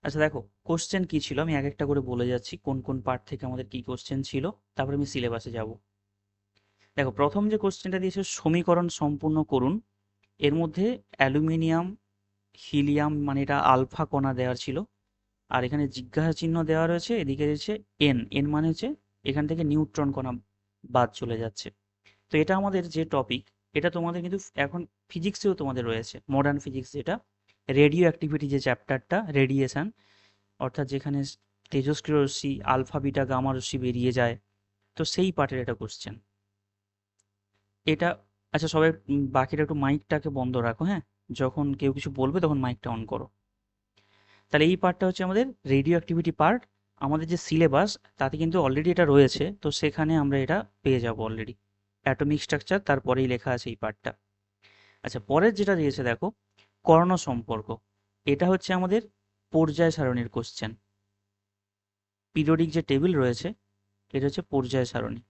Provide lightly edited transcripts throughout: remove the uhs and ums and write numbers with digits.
আচ্ছা দেখো, কোশ্চেন কি ছিল আমি এক একটা করে বলে যাচ্ছি কোন কোন পার্ট থেকে আমাদের কি কোশ্চেন ছিল, তারপরে আমি সিলেবাসে যাব। দেখো, প্রথম যে কোশ্চেনটা দিয়েছে সমীকরণ সম্পূর্ণ করুন, এর মধ্যে অ্যালুমিনিয়াম, হিলিয়াম মানে এটা আলফা কণা দেওয়ার ছিল। আর এখানে জিজ্ঞাসা চিহ্ন দেওয়া রয়েছে, এদিকে রয়েছে এন, এন মানে হচ্ছে এখান থেকে নিউট্রন কণা বাদ চলে যাচ্ছে। তো এটা আমাদের যে টপিক, এটা তোমাদের কিন্তু এখন ফিজিক্সেও তোমাদের রয়েছে, মডার্ন ফিজিক্স যেটা, রেডিও অ্যাক্টিভিটি যে চ্যাপ্টারটা, রেডিয়েশন, অর্থাৎ যেখানে তেজস্ক্রিয় রশ্মি, আলফা বিটা গামা রশ্মি বেরিয়ে যায়, তো সেই পার্টের এটা কোশ্চেন এটা। আচ্ছা সবাই বাকিটা একটু মাইকটাকে বন্ধ রাখো, হ্যাঁ, যখন কেউ কিছু বলবে তখন মাইকটা অন করো। তাহলে এই পার্টটা হচ্ছে আমাদের রেডিও অ্যাক্টিভিটি পার্ট। আমাদের যে সিলেবাস তাতে কিন্তু অলরেডি এটা রয়েছে, তো সেখানে আমরা এটা পেয়ে যাব অলরেডি। অ্যাটমিক স্ট্রাকচার তারপরেই লেখা আছে এই পার্টটা। আচ্ছা, পরের যেটা দিয়েছে দেখো, কর্ণ সম্পর্ক। এটা হচ্ছে আমাদের পর্যায় সারণীর কোশ্চেন। পিরিয়ডিক যে টেবিল রয়েছে, এটা হচ্ছে পর্যায় সারণী।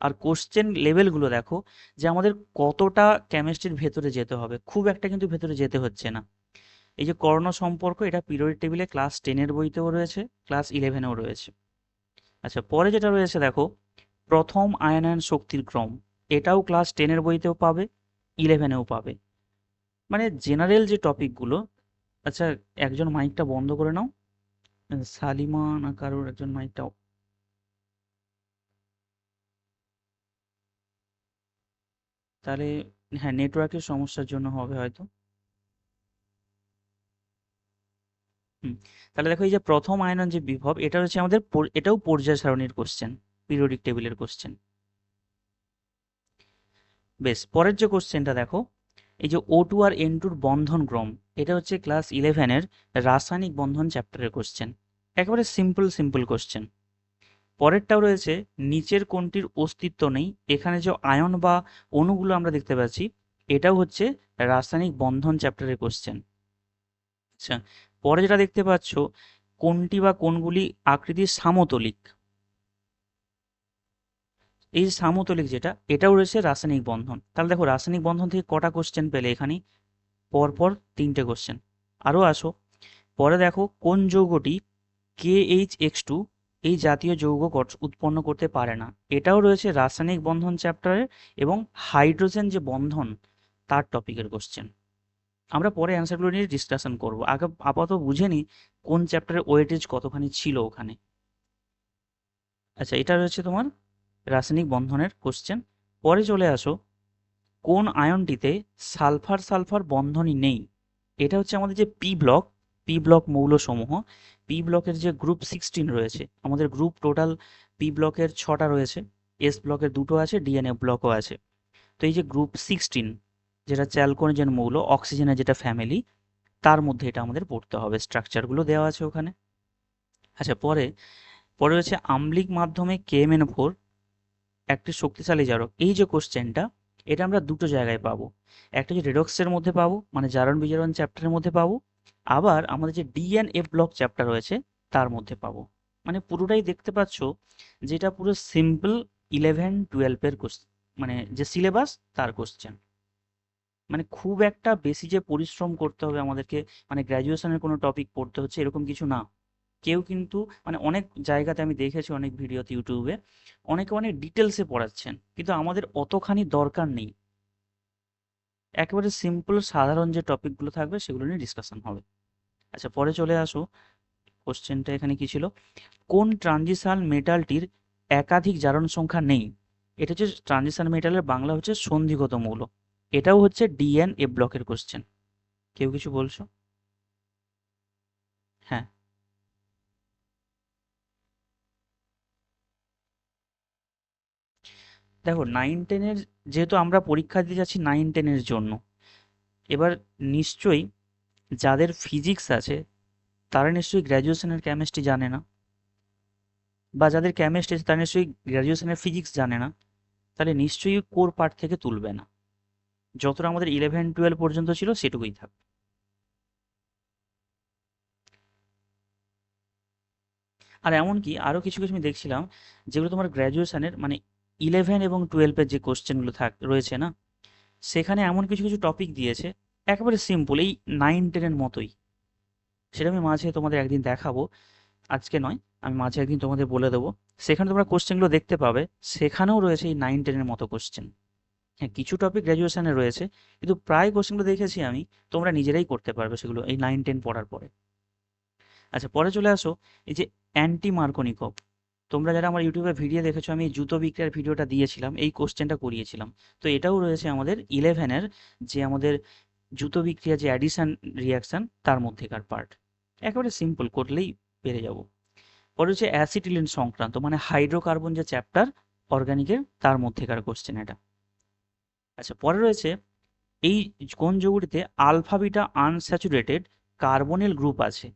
আর কোশ্চেন লেভেলগুলো দেখো, যে আমাদের কতটা কেমিস্ট্রির ভেতরে যেতে হবে, খুব একটা কিন্তু ভেতরে যেতে হচ্ছে না। এই যে কর্ণ সম্পর্ক, এটা পিরিয়ডিক টেবিলে ক্লাস 10-এর বইতেও রয়েছে, ক্লাস 11-এও রয়েছে। আচ্ছা, পরে যেটা রয়েছে দেখো, প্রথম আয়নায়ন শক্তির ক্রম। এটাও ক্লাস 10-এর বইতেও পাবে, 11-এও পাবে। মানে জেনারেল যে টপিকগুলো। আচ্ছা, একজন মাইকটা বন্ধ করে নাও, সালিমা না কারোর একজন মাইকটা। তাহলে হ্যাঁ, নেটওয়ার্কের সমস্যার জন্য হবে হয়তো। হুম, তাহলে দেখো, এই যে প্রথম আয়নন যে বিভব, এটা হচ্ছে আমাদের এটাও পর্যায় সারণীর কোশ্চেন, পিরিয়ডিক টেবিলের কোশ্চেন। বেশ, পরের যে কোশ্চেনটা দেখো, এই যে O2 আর N2-র বন্ধন ক্রম, এটা হচ্ছে ক্লাস 11-এর রাসায়নিক বন্ধন চ্যাপ্টারের কোশ্চেন। একেবারে সিম্পল সিম্পল কোশ্চেন। পরেরটাও রয়েছে, নিচের কোনটির অস্তিত্ব নেই। এখানে যে আয়ন বা অণুগুলো আমরা দেখতে পাচ্ছি, এটাও হচ্ছে রাসায়নিক বন্ধন চ্যাপ্টারের কোশ্চেন। আচ্ছা, পরে যেটা দেখতে পাচ্ছ, কোনটি বা কোনগুলি আকৃতির সামতলিক। এই যে সামতলিক যেটা, এটাও রয়েছে রাসায়নিক বন্ধন। তাহলে দেখো, রাসায়নিক বন্ধন থেকে কটা কোশ্চেন পেলে এখানে? পরপর তিনটে কোশ্চেন। আরও আসো, পরে দেখো কোন যৌগটি KH2 এই জাতীয় যৌগ উৎপন্ন করতে পারে না। এটাও রয়েছে রাসায়নিক বন্ধন চ্যাপ্টারে, এবং হাইড্রোজেন যে বন্ধন, তার টপিকের কোশ্চেন। আমরা পরে অ্যান্সারগুলো নিয়ে ডিসকাশন করব, আগে আপাতত বুঝে নিই কোন চ্যাপ্টারের ওয়েটেজ কতখানি ছিল ওখানে। আচ্ছা, এটা রয়েছে তোমার রাসায়নিক বন্ধনের কোশ্চেন। পরে চলে আসো, কোন আয়নটিতে সালফার সালফার বন্ধনই নেই। এটা হচ্ছে আমাদের যে পি ব্লক মৌলসমূহ। পি ব্লকের যে গ্রুপ 16 রয়েছে, আমাদের গ্রুপ টোটাল পি ব্লকের 6টা রয়েছে, এস ব্লকের 2টো আছে, ডিএনএ ব্লকও আছে। তো এই যে গ্রুপ 16, যেটা চ্যালকোনিজেন মৌল, অক্সিজেনের যেটা ফ্যামিলি, তার মধ্যে এটা আমাদের পড়তে হবে, স্ট্রাকচারগুলো দেওয়া আছে ওখানে। আচ্ছা, পরে পরে হচ্ছে আম্লিক মাধ্যমে KMnO4 একটি শক্তিশালী জারক। এই যে কোশ্চেনটা, এটা আমরা দুটো জায়গায় পাবো। একটা যে রেডক্সের মধ্যে পাবো, মানে জারণ বিজারণ চ্যাপ্টারের মধ্যে পাবো। আবার আমাদের যে ডিএনএ ব্লক চ্যাপ্টার রয়েছে, তার মধ্যে পাবো। মানে পুরোটাই দেখতে পাচ্ছ, যেটা পুরো সিম্পল 11-12-এর কোশ্চেন, মানে যে সিলেবাস তার কোশ্চেন। মানে খুব একটা বেশি যে পরিশ্রম করতে হবে আমাদেরকে, মানে গ্র্যাজুয়েশনের কোনো টপিক পড়তে হচ্ছে এরকম কিছু না। কেউ কিন্তু, মানে অনেক জায়গাতে আমি দেখেছি, অনেক ভিডিওতে ইউটিউবে অনেকে অনেক ডিটেলসে পড়াচ্ছেন, কিন্তু আমাদের অতখানি দরকার নেই। একেবারে সিম্পল সাধারণ যে টপিকগুলো থাকবে সেগুলো নিয়ে ডিসকাশন হবে। আচ্ছা, পরে চলে আসো, কোশ্চেনটা এখানে কি ছিল, কোন ট্রানজিশনাল মেটালটির একাধিক জারণ সংখ্যা নেই। এটা হচ্ছে ট্রানজিশনাল মেটালের বাংলা হচ্ছে সন্ধিগত মৌল। এটাও হচ্ছে ডিএনএ ব্লকের কোশ্চেন। কেউ কিছু বলছো? হ্যাঁ, দেখো 9-10-এর, যেহেতু আমরা পরীক্ষা দিতে যাচ্ছি 9-10-এর জন্য, এবার নিশ্চয়ই যাদের ফিজিক্স আছে তারা নিশ্চয়ই গ্র্যাজুয়েশনের কেমিস্ট্রি জানে না, বা যাদের কেমিস্ট্রি আছে তারা নিশ্চয়ই গ্র্যাজুয়েশনের ফিজিক্স জানে না। তাহলে নিশ্চয়ই কোর পার্ট থেকে তুলবে না। যতটা আমাদের 11-12 পর্যন্ত ছিল সেটুকুই থাকবে। আর এমনকি আরও কিছু কিছু আমি দেখছিলাম, যেগুলো তোমার গ্র্যাজুয়েশনের মানে 11 এবং 12-এর যে কোশ্চেনগুলো রয়েছে না, সেখানে এমন কিছু কিছু টপিক দিয়েছে, একেবারে সিম্পল, এই 9-10-এর মতোই। সেটা আমি মাঝে তোমাদের একদিন দেখাবো, আজকে নয়, আমি মাঝে একদিন তোমাদের বলে দেবো। সেখানে তোমরা কোশ্চেনগুলো দেখতে পাবে, সেখানেও রয়েছে এই 9-10-এর মতো কোশ্চেন। হ্যাঁ, কিছু টপিক গ্র্যাজুয়েশনে রয়েছে, কিন্তু প্রায় কোশ্চেনগুলো দেখেছি আমি, তোমরা নিজেরাই করতে পারবে সেগুলো এই 9-10 পড়ার পরে। আচ্ছা, পরে চলে আসো এই যে অ্যান্টি মার্কোনিকভ। তোমরা যারা আমার ইউটিউবে ভিডিও দেখেছো, আমি এই জুতো বিক্রিয়ার ভিডিওটা দিয়েছিলাম, এই কোশ্চেনটা করিয়েছিলাম। তো এটাও রয়েছে আমাদের 11-এর, যে আমাদের জুতো বিক্রিয়া যে অ্যাডিশন রিয়াকশন তার মধ্যেকার পার্ট। একেবারে সিম্পল, করলেই পেরে যাব। পরে হচ্ছে অ্যাসিটিলিন সংক্রান্ত, মানে হাইড্রোকার্বন যে চ্যাপ্টার অর্গানিকের, তার মধ্যেকার কোশ্চেন এটা। আচ্ছা, পরে রয়েছে এই কোন যৌগটিতে alpha beta unsaturated carbonyl group আছে।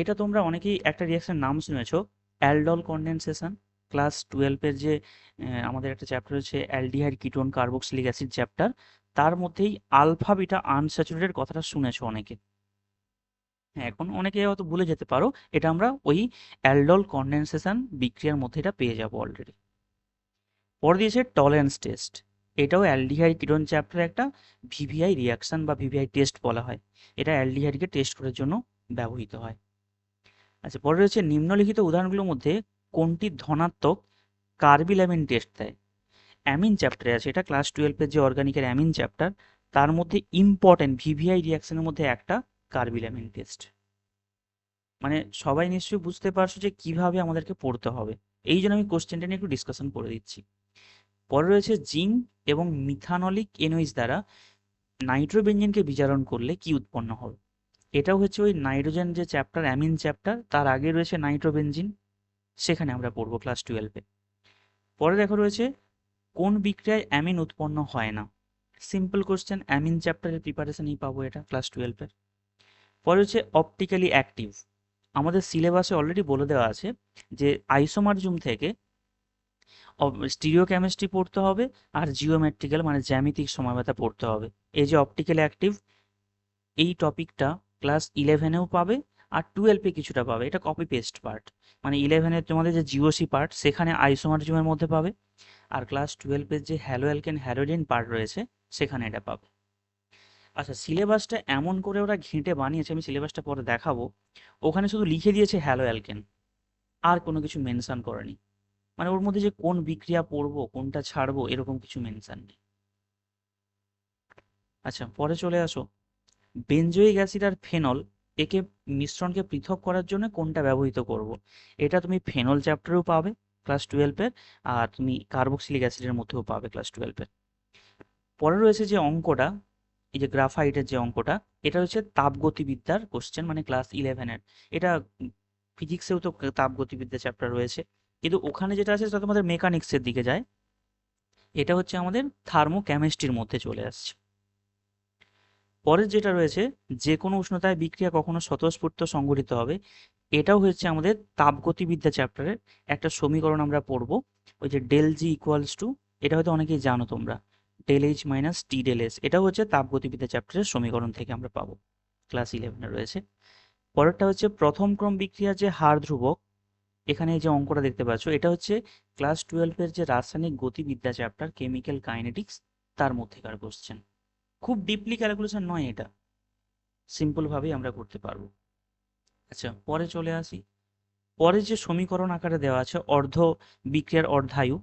এটা তোমরা অনেকেই একটা রিয়াকশন নাম শুনেছো, অ্যালডল কনডেনসেশন। ক্লাস 12-এর যে আমাদের একটা চ্যাপ্টার হচ্ছে aldehyde ketone carboxylic acid chapter, তার মধ্যেই আলফা বিটা আনস্যাচুরেটেড কথাটা শুনেছো অনেকে। হ্যাঁ, এখন অনেকে হয়তো ভুলে যেতে পারো, এটা আমরা ওই অ্যালডল কনডেনসেশন বিক্রিয়ার মধ্যে এটা পেয়ে যাবো অলরেডি। পরে দিয়েছে টলারেন্স টেস্ট। এটাও অ্যালডিহাইড কিটোন চ্যাপ্টার একটা ভিভিআই রিয়াকশন বা ভিভিআই টেস্ট বলা হয়। এটা অ্যালডিহাইডকে টেস্ট করার জন্য ব্যবহৃত হয়। আচ্ছা, পরে রয়েছে নিম্নলিখিত উদাহরণগুলোর মধ্যে কোনটি ধনাত্মক কার্বিলামিন টেস্ট দেয়। অ্যামিন চ্যাপ্টারে আছে, এটা ক্লাস 12-এর যে অর্গানিকের অ্যামিন চ্যাপ্টার, তার মধ্যে ইম্পর্টেন্ট ভিভিআই রিয়াকশনের মধ্যে একটা কার্বিলামিন টেস্ট। মানে সবাই নিশ্চয়ই বুঝতে পারছো যে কিভাবে আমাদেরকে পড়তে হবে, এই জন্য আমি কোশ্চেনটা নিয়ে একটু ডিসকাশন করে দিচ্ছি। পরে রয়েছে জিঙ্ক এবং মিথানলিক এনোইস দ্বারা নাইট্রোবেনজিনকে বিজারণ করলে কি উৎপন্ন হবে। এটাও হচ্ছে ওই নাইট্রোজেন যে চ্যাপ্টার অ্যামিন চ্যাপ্টার, তার আগে রয়েছে নাইট্রোবেনজিন, সেখানে আমরা পড়বো ক্লাস 12-এ। পরে দেখো রয়েছে কোন বিক্রিয়ায় অ্যামিন উৎপন্ন হয় না। সিম্পল কোশ্চেন, অ্যামিন চ্যাপ্টারের প্রিপারেশনই পাবো এটা ক্লাস 12-এর। পরে হচ্ছে অপটিক্যালি অ্যাক্টিভ। আমাদের সিলেবাসে অলরেডি বলে দেওয়া আছে যে আইসোমারজুম থেকে স্টিরিও কেমিস্ট্রি পড়তে হবে, আর জিওমেট্রিক্যাল মানে জ্যামিতিক সময়বাতা পড়তে হবে। এই যে অপটিক্যাল অ্যাক্টিভ, এই টপিকটা ক্লাস 11-এও পাবে, আর 12-এ কিছুটা পাবে। এটা কপি পেস্ট পার্ট, মানে 11-এর তোমাদের যে জিওসি পার্ট সেখানে আইসোমারজুমের মধ্যে পাবে, আর ক্লাস 12-এর যে হ্যালো অ্যালকেন হ্যালোজেন পার্ট রয়েছে সেখানে এটা পাবে। আচ্ছা, সিলেবাসটা এমন করে ওরা ঘেঁটে বানিয়েছে, আমি সিলেবাসটা পরে দেখাবো। ওখানে শুধু লিখে দিয়েছে হ্যালো অ্যালকেন, আর কোনো কিছু মেনশন করেনি। মানে ওর মধ্যে যে কোন বিক্রিয়া পড়বো কোনটা ছাড়বো এরকম কিছু মেনশন নেই। আচ্ছা, পরে চলে আসো বেনজোয়িক অ্যাসিড আর ফেনল, একে মিশ্রণকে পৃথক করার জন্য কোনটা ব্যবহৃত করব। এটা তুমি ফেনল চ্যাপ্টারেও পাবে ক্লাস 12-এর, আর তুমি কার্বক্সিলিক অ্যাসিডের মধ্যেও পাবে ক্লাস 12-এর। পরে রয়েছে যে অঙ্কটা, এই যে গ্রাফাইটের যে অঙ্কটা, এটা হচ্ছে তাপগতিবিদ্যার কোশ্চেন, মানে ক্লাস 11-এর। এটা ফিজিক্সেও তো তাপগতিবিদ্যা চ্যাপ্টার রয়েছে, কিন্তু ওখানে যেটা আছে সেটা তোমাদের মেকানিক্সের দিকে যায়। এটা হচ্ছে আমাদের থার্মোকেমিস্ট্রির মধ্যে চলে আসছে। পরের যেটা রয়েছে, যে কোনো উষ্ণতায় বিক্রিয়া কখনো স্বতঃস্ফূর্ত সংঘটিত হবে। এটাও হচ্ছে আমাদের তাপগতিবিদ্যা চ্যাপ্টারের একটা সমীকরণ আমরা পড়বো, ওই যে ডেল জি ইকুয়ালস টু, এটা হয়তো অনেকেই জানো তোমরা, ডেল এইচ মাইনাস টি ডেল এস। এটাও হচ্ছে তাপগতিবিদ্যা চ্যাপ্টারের সমীকরণ থেকে আমরা পাবো, ক্লাস 11-এ রয়েছে। পরেরটা হচ্ছে প্রথম ক্রম বিক্রিয়ার যে হার ধ্রুবক। এখানে এই যে অঙ্কটা দেখতে পাচ্ছ, এটা হচ্ছে ক্লাস 12-এর যে রাসায়নিক গতিবিদ্যা চ্যাপ্টার কেমিক্যাল কাইনেটিক্স, তার মধ্যেকার কোশ্চেন। খুব ডিপলি ক্যালকুলেশন নয় এটা, সিম্পল ভাবেই আমরা করতে পারবো। আচ্ছা, পরে চলে আসি। পরে যে সমীকরণ আকারে দেওয়া আছে অর্ধ বিক্রিয়ার অর্ধায়ু,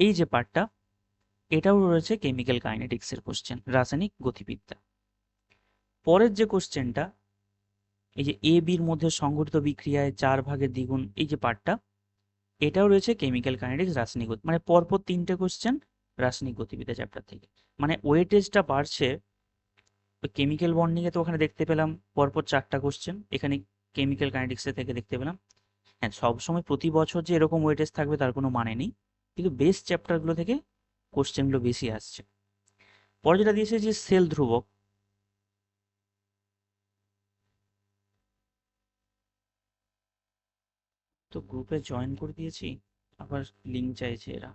এই যে পার্টটা, এটাও রয়েছে কেমিক্যাল কাইনেটিক্সের কোশ্চেন, রাসায়নিক গতিবিদ্যা। পরের যে কোশ্চেনটা, এই যে এ বির মধ্যে সংঘটিত বিক্রিয়ায় 4/2, এই যে পার্টটা, এটাও রয়েছে কেমিক্যাল কাইনেটিক্স রাসায়নিক মানে পরপর 3টে কোশ্চেন রাসায়নিক গতিবিদ্যা চ্যাপ্টার থেকে। মানে ওয়েটেজটা বাড়ছে। ওই কেমিক্যাল বন্ডিংয়ে তো ওখানে দেখতে পেলাম পরপর 4টা কোশ্চেন, এখানে কেমিক্যাল কাইনেটিক্সের থেকে দেখতে পেলাম। হ্যাঁ, সবসময় প্রতি বছর যে এরকম ওয়েটেজ থাকবে তার কোনো মানে নেই, কিন্তু বেস চ্যাপ্টারগুলো থেকে কোশ্চেনগুলো বেশি আসছে। পরে যেটা দিয়েছে যে সেল ধ্রুবক, তো গ্রুপে জয়েন করে দিয়েছি, আবার লিঙ্ক চাইছে এরা।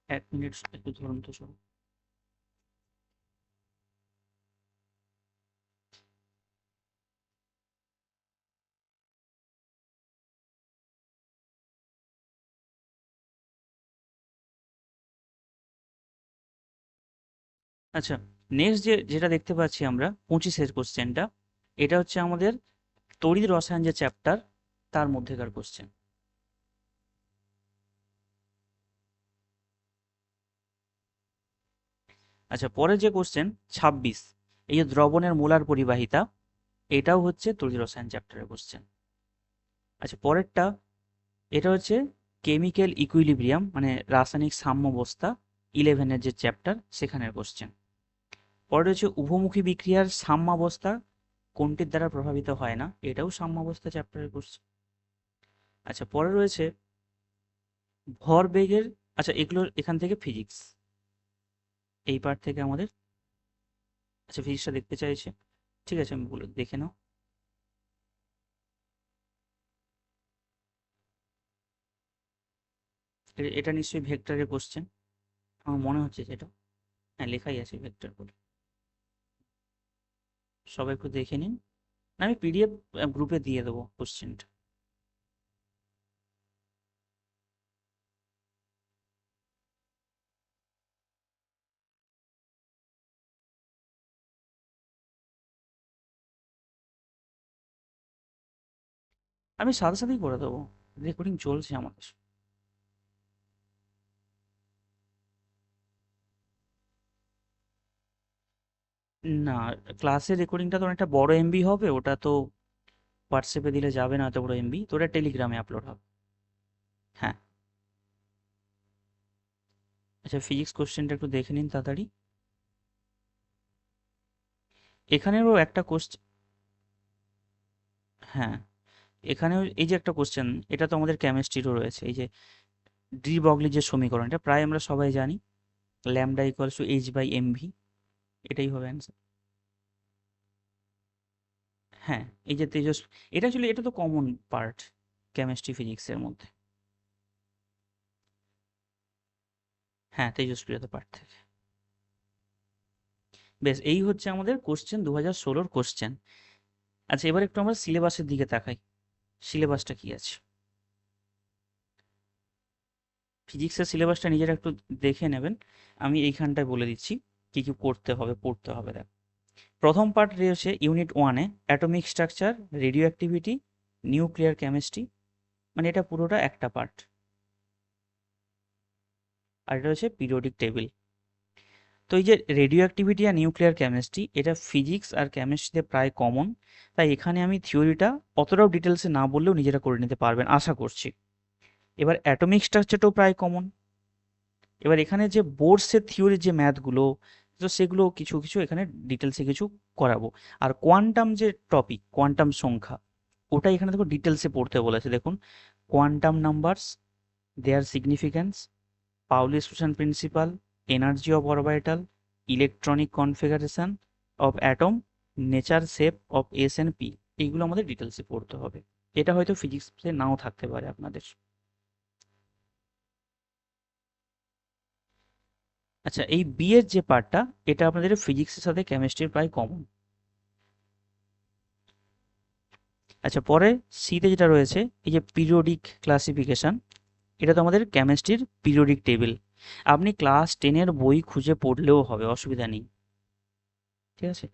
1 মিনিট একটু ধরুন তো সব। আচ্ছা, নেক্সট যেটা দেখতে পাচ্ছি আমরা 25-এর কোশ্চেনটা, এটা হচ্ছে আমাদের তড়িৎ রসায়ন যে চ্যাপ্টার তার মধ্যেকার কোশ্চেন। আচ্ছা, পরের যে কোশ্চেন 26, এই যে দ্রবণের মোলার পরিবাহিতা, এটাও হচ্ছে তড়িৎ রসায়ন চ্যাপ্টারের কোশ্চেন। আচ্ছা, পরেরটা এটা হচ্ছে কেমিক্যাল ইকুইলিব্রিয়াম, মানে রাসায়নিক সাম্যাবস্থা, 11-এর যে চ্যাপ্টার সেখানের কোশ্চেন। পরে হচ্ছে উভমুখী বিক্রিয়ার সাম্যাবস্থা কোনটির দ্বারা প্রভাবিত হয় না, এটাও সাম্যাবস্থা চ্যাপ্টারের কোশ্চেন। আচ্ছা, পরে রয়েছে ভরবেগের, আচ্ছা এগুলো এখান থেকে ফিজিক্স, এই পার্ট থেকে আমাদের, আচ্ছা ফিজিক্সটা দেখতে চাইছে, ঠিক আছে আমি বলে দেখে নাও। এটা নিশ্চয়ই ভেক্টরের কোশ্চেন, আমার মনে হচ্ছে যেটা, হ্যাঁ লেখাই আছে ভেক্টর বলে। সবাই একটু দেখে নিন, আমি পিডিএফ গ্রুপে দিয়ে দেবো কোশ্চেনটা। আমি সাথে সাথেই করে দেবো, রেকর্ডিং চলছে আমাদের। না, ক্লাসের রেকর্ডিংটা তো অনেকটা বড় এমবি হবে, ওটা তো হোয়াটসঅ্যাপে দিলে যাবে না, এত বড় এমবি, তো ওটা টেলিগ্রামে আপলোড হবে। হ্যাঁ। আচ্ছা, ফিজিক্স কোশ্চেনটা একটু দেখে নিন তাড়াতাড়ি। এখানেও একটা কোশ্চেন, হ্যাঁ এখানেও এই যে একটা কোশ্চেন, এটা তো আমাদের কেমিস্ট্রিরও রয়েছে, এই যে ডি বগলি যে সমীকরণ, এটা প্রায় আমরা সবাই জানি, lambda equals to H by MV, এটাই হবে অ্যান্সার। হ্যাঁ, এই যে তেজস, এটা আসলে এটা তো কমন পার্ট কেমিস্ট্রি ফিজিক্সের মধ্যে। হ্যাঁ, তেজস্ক্রিয়তা পার্ট থেকে। বেশ, এই হচ্ছে আমাদের কোশ্চেন 2016-র কোশ্চেন। আচ্ছা, এবার একটু আমরা সিলেবাসের দিকে তাকাই, সিলেবাসটা কি আছে। ফিজিক্সের সিলেবাসটা নিজেরা একটু দেখে নেবেন, আমি এইখানটায় বলে দিচ্ছি কি কি করতে হবে পড়তে হবে। দেখ, প্রথম পার্ট রয়েছে ইউনিট 1-এ atomic structure, radioactivity, nuclear chemistry, মানে এটা পুরোটা একটা পার্ট। আর এটা হচ্ছে পিরিয়ডিক টেবিল। তো এই যে রেডিও অ্যাক্টিভিটি আর নিউক্লিয়ার কেমিস্ট্রি, এটা ফিজিক্স আর কেমিস্ট্রিতে প্রায় কমন, তাই এখানে আমি থিওরিটা অতটাও ডিটেলসে না বললেও নিজেরা করে নিতে পারবেন আশা করছি। এবার অ্যাটমিক স্ট্রাকচারটাও প্রায় কমন। এবার এখানে যে বোর্ডসের থিওরির যে ম্যাথগুলো, তো সেগুলো কিছু কিছু এখানে ডিটেলসে কিছু করাবো। আর কোয়ান্টাম যে টপিক, কোয়ান্টাম সংখ্যা, ওটা এখানে দেখো ডিটেলসে পড়তে বলেছে। দেখুন, quantum numbers, their significance, Pauli distribution principle, energy of orbital, electronic configuration of atom, nature shape of S and P, এইগুলো আমাদের ডিটেলসে পড়তে হবে। এটা হয়তো ফিজিক্সে নাও থাকতে পারে আপনাদের। আচ্ছা, এই বি এর যে পার্টটা, এটা আপনাদের ফিজিক্সের সাথে কেমিস্ট্রির প্রায় কমন। আচ্ছা, পরে সিতে যেটা রয়েছে, এই যে পিরিয়ডিক ক্লাসিফিকেশন, এটা তো আমাদের কেমিস্ট্রির পিরিয়ডিক টেবিল। আপনি ক্লাস 10-এর বই খুঁজে পড়লেও হবে, অসুবিধা নেই, ঠিক আছে।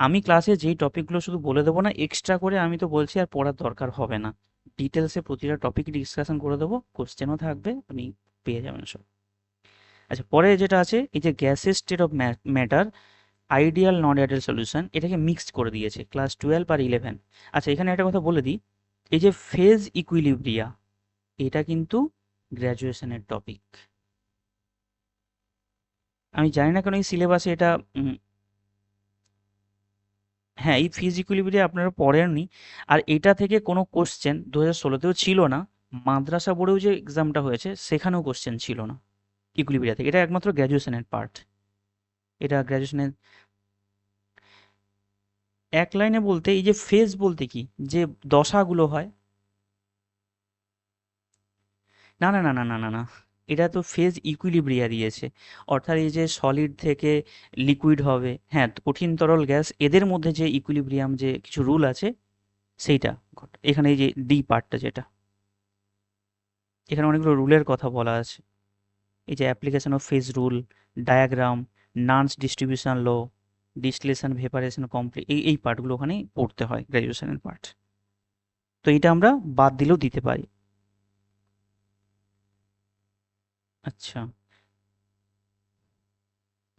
আমি ক্লাসে যেই টপিকগুলো শুধু বলে দেবো না এক্সট্রা করে, আমি তো বলছি আর পড়ার দরকার হবে না, ডিটেলসে প্রতিটা টপিক ডিসকাশন করে দেবো, কোশ্চেনও থাকবে, আপনি পেয়ে যাবেন সব। আচ্ছা, পরে যেটা আছে, এই যে গ্যাসের state of matter, ideal non ideal solution, এটাকে মিক্সড করে দিয়েছে ক্লাস 12 আর 11। আচ্ছা, এখানে একটা কথা বলে দিই, এই যে ফেজ ইকুইলিব্রিয়া, এটা কিন্তু গ্র্যাজুয়েশনের টপিক। আমি জানি না কেন এই সিলেবাসে এটা, হ্যাঁ এই ফেজ ইকুইলিব্রিয়া আপনারা পড়েননি। আর এটা থেকে কোনো কোশ্চেন 2016-তেও ছিল না, মাদ্রাসা বোর্ডেও যে এক্সামটা হয়েছে সেখানেও কোশ্চেন ছিল না ইকুইলিব্রিয়া থেকে, এটা একমাত্র গ্র্যাজুয়েশনের পার্ট। এটা গ্র্যাজুয়েশনের এক লাইনে বলতে, এই যে ফেজ বলতে কি, যে দশাগুলো হয়, না না না না না না না, এটা তো ফেজ ইকুইলিব্রিয়া দিয়েছে, অর্থাৎ এই যে সলিড থেকে লিকুইড হবে, হ্যাঁ কঠিন তরল গ্যাস, এদের মধ্যে যে ইকুইলিব্রিয়াম যে কিছু রুল আছে সেইটা এখানে এই যে ডি পার্টটা যেটা, এখানে অনেকগুলো রুলের কথা বলা আছে, এই যে application of phase rule, diagram, নান্স distribution law, distillation, evaporation, complete, এই পার্টগুলো ওখানে পড়তে হয়, গ্র্যাজুয়েশনের পার্ট। তো এটা আমরা বাদ দিলেও দিতে পারি। আচ্ছা,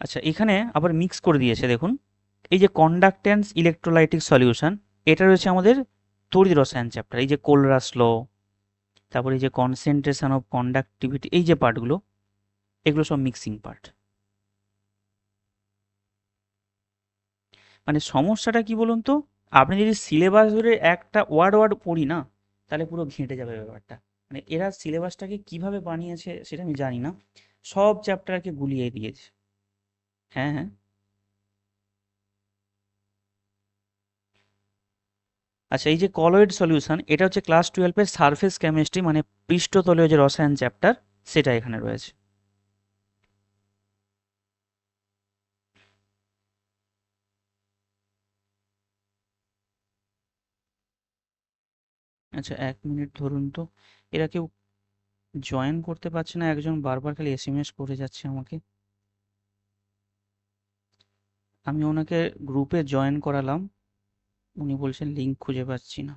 আচ্ছা, এখানে আবার মিক্স করে দিয়েছে দেখুন। এই যে কন্ডাক্ট্যান্স ইলেকট্রোলাইটিক সলিউশন, এটা রয়েছে আমাদের তড়িৎ রসায়ন চ্যাপ্টার। এই যে কোলরাস ল, তারপরে এই যে কনসেন্ট্রেশন অফ কন্ডাক্টিভিটি, এই যে পার্টগুলো, এগুলো সব মিক্সিং পার্ট। মানে সমস্যাটা কি বলুন তো, আপনি যদি সিলেবাস ধরে একটা ওয়ার্ড ওয়ার্ড পড়ি না, তাহলে পুরো ঘেঁটে যাবে ব্যাপারটা। মানে এরা সিলেবাসটাকে কিভাবে বানিয়েছে সেটা আমি জানি না, সব চ্যাপ্টারকে গুলিয়ে দিয়েছে। হ্যাঁ, হ্যাঁ। আচ্ছা, এই যে কলয়েড সলিউশন, এটা হচ্ছে ক্লাস 12-এর সারফেস কেমিস্ট্রি, মানে পৃষ্ঠতলীয় যে রসায়ন চ্যাপ্টার, সেটা এখানে রয়েছে। আচ্ছা, 1 মিনিট ধরুন তো। এরা কেউ জয়েন করতে পারছে না, একজন বারবার খালি এসএমএস করে যাচ্ছে আমাকে। আমি ওনাকে গ্রুপে জয়েন করালাম, উনি বলছেন লিঙ্ক খুঁজে পাচ্ছি না।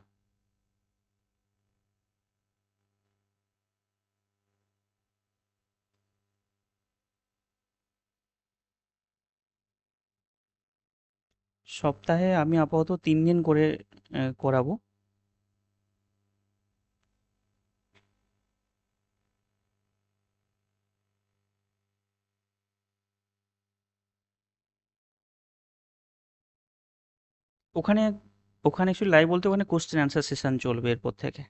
সপ্তাহে আমি আপাতত 3 দিন করে করাবো। ওখানে ওখানে একটু লাইভ বলতে ওখানে কোশ্চেন অ্যান্সার সেশন চলবে এরপর থেকে।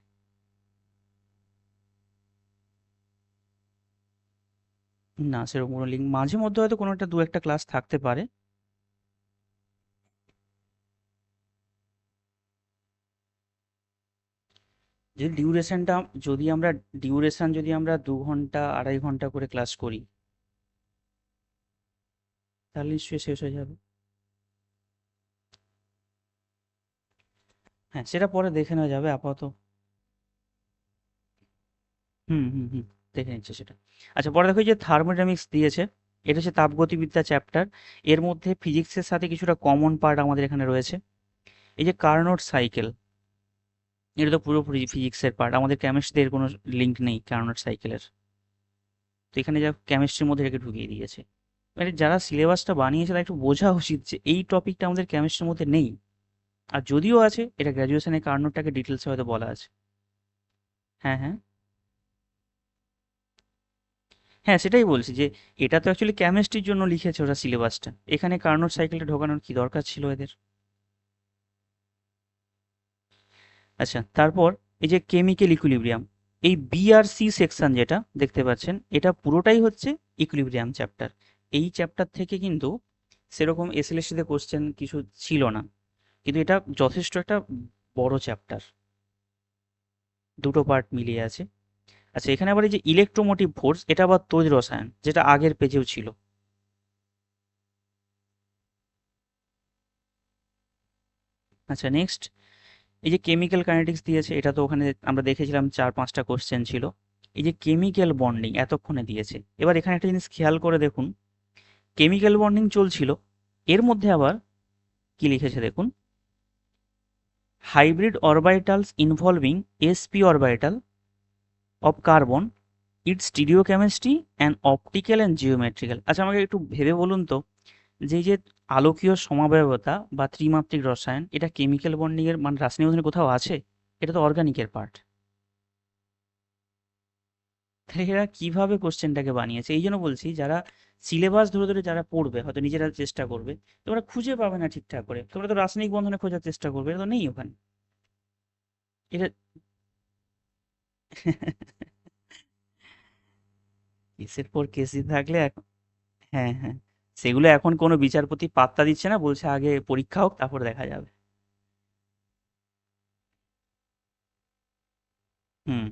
না, সেরকম কোনো লিঙ্ক, মাঝে মধ্যে হয়তো কোনো একটা দু একটা ক্লাস থাকতে পারে। যদি ডিউরেশনটা, যদি আমরা 2 ঘন্টা 2.5 ঘন্টা করে ক্লাস করি, তাহলে নিশ্চয়ই শেষ হয়ে যাবে। হ্যাঁ, সেটা পরে দেখে নেওয়া যাবে আপাতত। হুম, হুম, হুম। দেখে নিচ্ছে সেটা। আচ্ছা, পরে দেখো এই যে থার্মোডাইনামিক্স দিয়েছে, এটা হচ্ছে তাপগতিবিদ্যা চ্যাপ্টার। এর মধ্যে ফিজিক্সের সাথে কিছুটা কমন পার্ট আমাদের এখানে রয়েছে। এই যে কার্নোট সাইকেল, এটা তো পুরোপুরি ফিজিক্সের পার্ট, আমাদের কেমিস্ট্রির কোনো লিঙ্ক নেই কার্নোট সাইকেলের। তো এখানে যা কেমিস্ট্রির মধ্যে এটাকে ঢুকিয়ে দিয়েছে। মানে যারা সিলেবাসটা বানিয়েছে তারা একটু বোঝা উচিত যে এই টপিকটা আমাদের কেমিস্ট্রির মধ্যে নেই। আর যদিও আছে, এটা গ্র্যাজুয়েশনের কার্নোটটাকে ডিটেলসে হয়তো বলা আছে। হ্যাঁ, হ্যাঁ। হ্যাঁ, সেটাই বলছি যে এটা তো অ্যাকচুয়ালি কেমিস্ট্রির জন্য লিখেছে ওরা সিলেবাসটা, এখানে কার্নোট সাইকেলটা ঢোকানোর কি দরকার ছিল এদের। আচ্ছা, তারপর এই যে কেমিক্যাল ইকুইলিব্রিয়াম, এই বি আর সি সেকশন যেটা দেখতে পাচ্ছেন, এটা পুরোটাই হচ্ছে ইকুইলিব্রিয়াম চ্যাপ্টার। এই চ্যাপ্টার থেকে কিন্তু সেরকম এসএলএসটিতে কোশ্চেন কিছু ছিল না, কিন্তু এটা যথেষ্ট একটা বড় চ্যাপ্টার, দুটো পার্ট মিলিয়ে আছে। আচ্ছা, এখানে আবার এই যে ইলেকট্রোমোটিভ ফোর্স, এটা আবার তড়িৎ রসায়ন, যেটা আগের পেজেও ছিল। আচ্ছা, নেক্সট এই যে কেমিক্যাল কাইনেটিক্স দিয়েছে, এটা তো ওখানে আমরা দেখেছিলাম 4-5টা কোশ্চেন ছিল। এই যে কেমিক্যাল বন্ডিং এতক্ষণে দিয়েছে, এবার এখানে একটা জিনিস খেয়াল করে দেখুন, কেমিক্যাল বন্ডিং চলছিল, এর মধ্যে আবার কি লিখেছে দেখুন, hybrid orbitals involving sp orbital of carbon, its stereochemistry and optical and geometrical. আচ্ছা, আমাকে একটু ভেবে বলুন তো, যে এই যে আলোকীয় সমাবয়বতা বা ত্রিমাত্রিক রসায়ন, এটা কেমিক্যাল বন্ডিং এর মানে রাসায়নিক বন্ধনে কোথাও আছে? এটা তো অর্গানিকের পার্ট। তাহলে এরা কিভাবে কোশ্চেনটাকে বানিয়েছে? এই জন্য বলছি, যারা সিলেবাস ধরে ধরে যারা পড়বে, হয়তো নিজেরা চেষ্টা করবে, তোমরা খুঁজে পাবে না ঠিকঠাক করে। তোমরা তো রাসায়নিক বন্ধনে খোঁজার চেষ্টা করবে, এটা তো নেই ওখানে। এটা কেসের পর কেস দিতে থাকলে এখন, হ্যাঁ, হ্যাঁ, সেগুলো এখন কোনো বিচারপতি পাত্তা দিচ্ছে না, বলছে আগে পরীক্ষা হোক তারপর দেখা যাবে। হুম।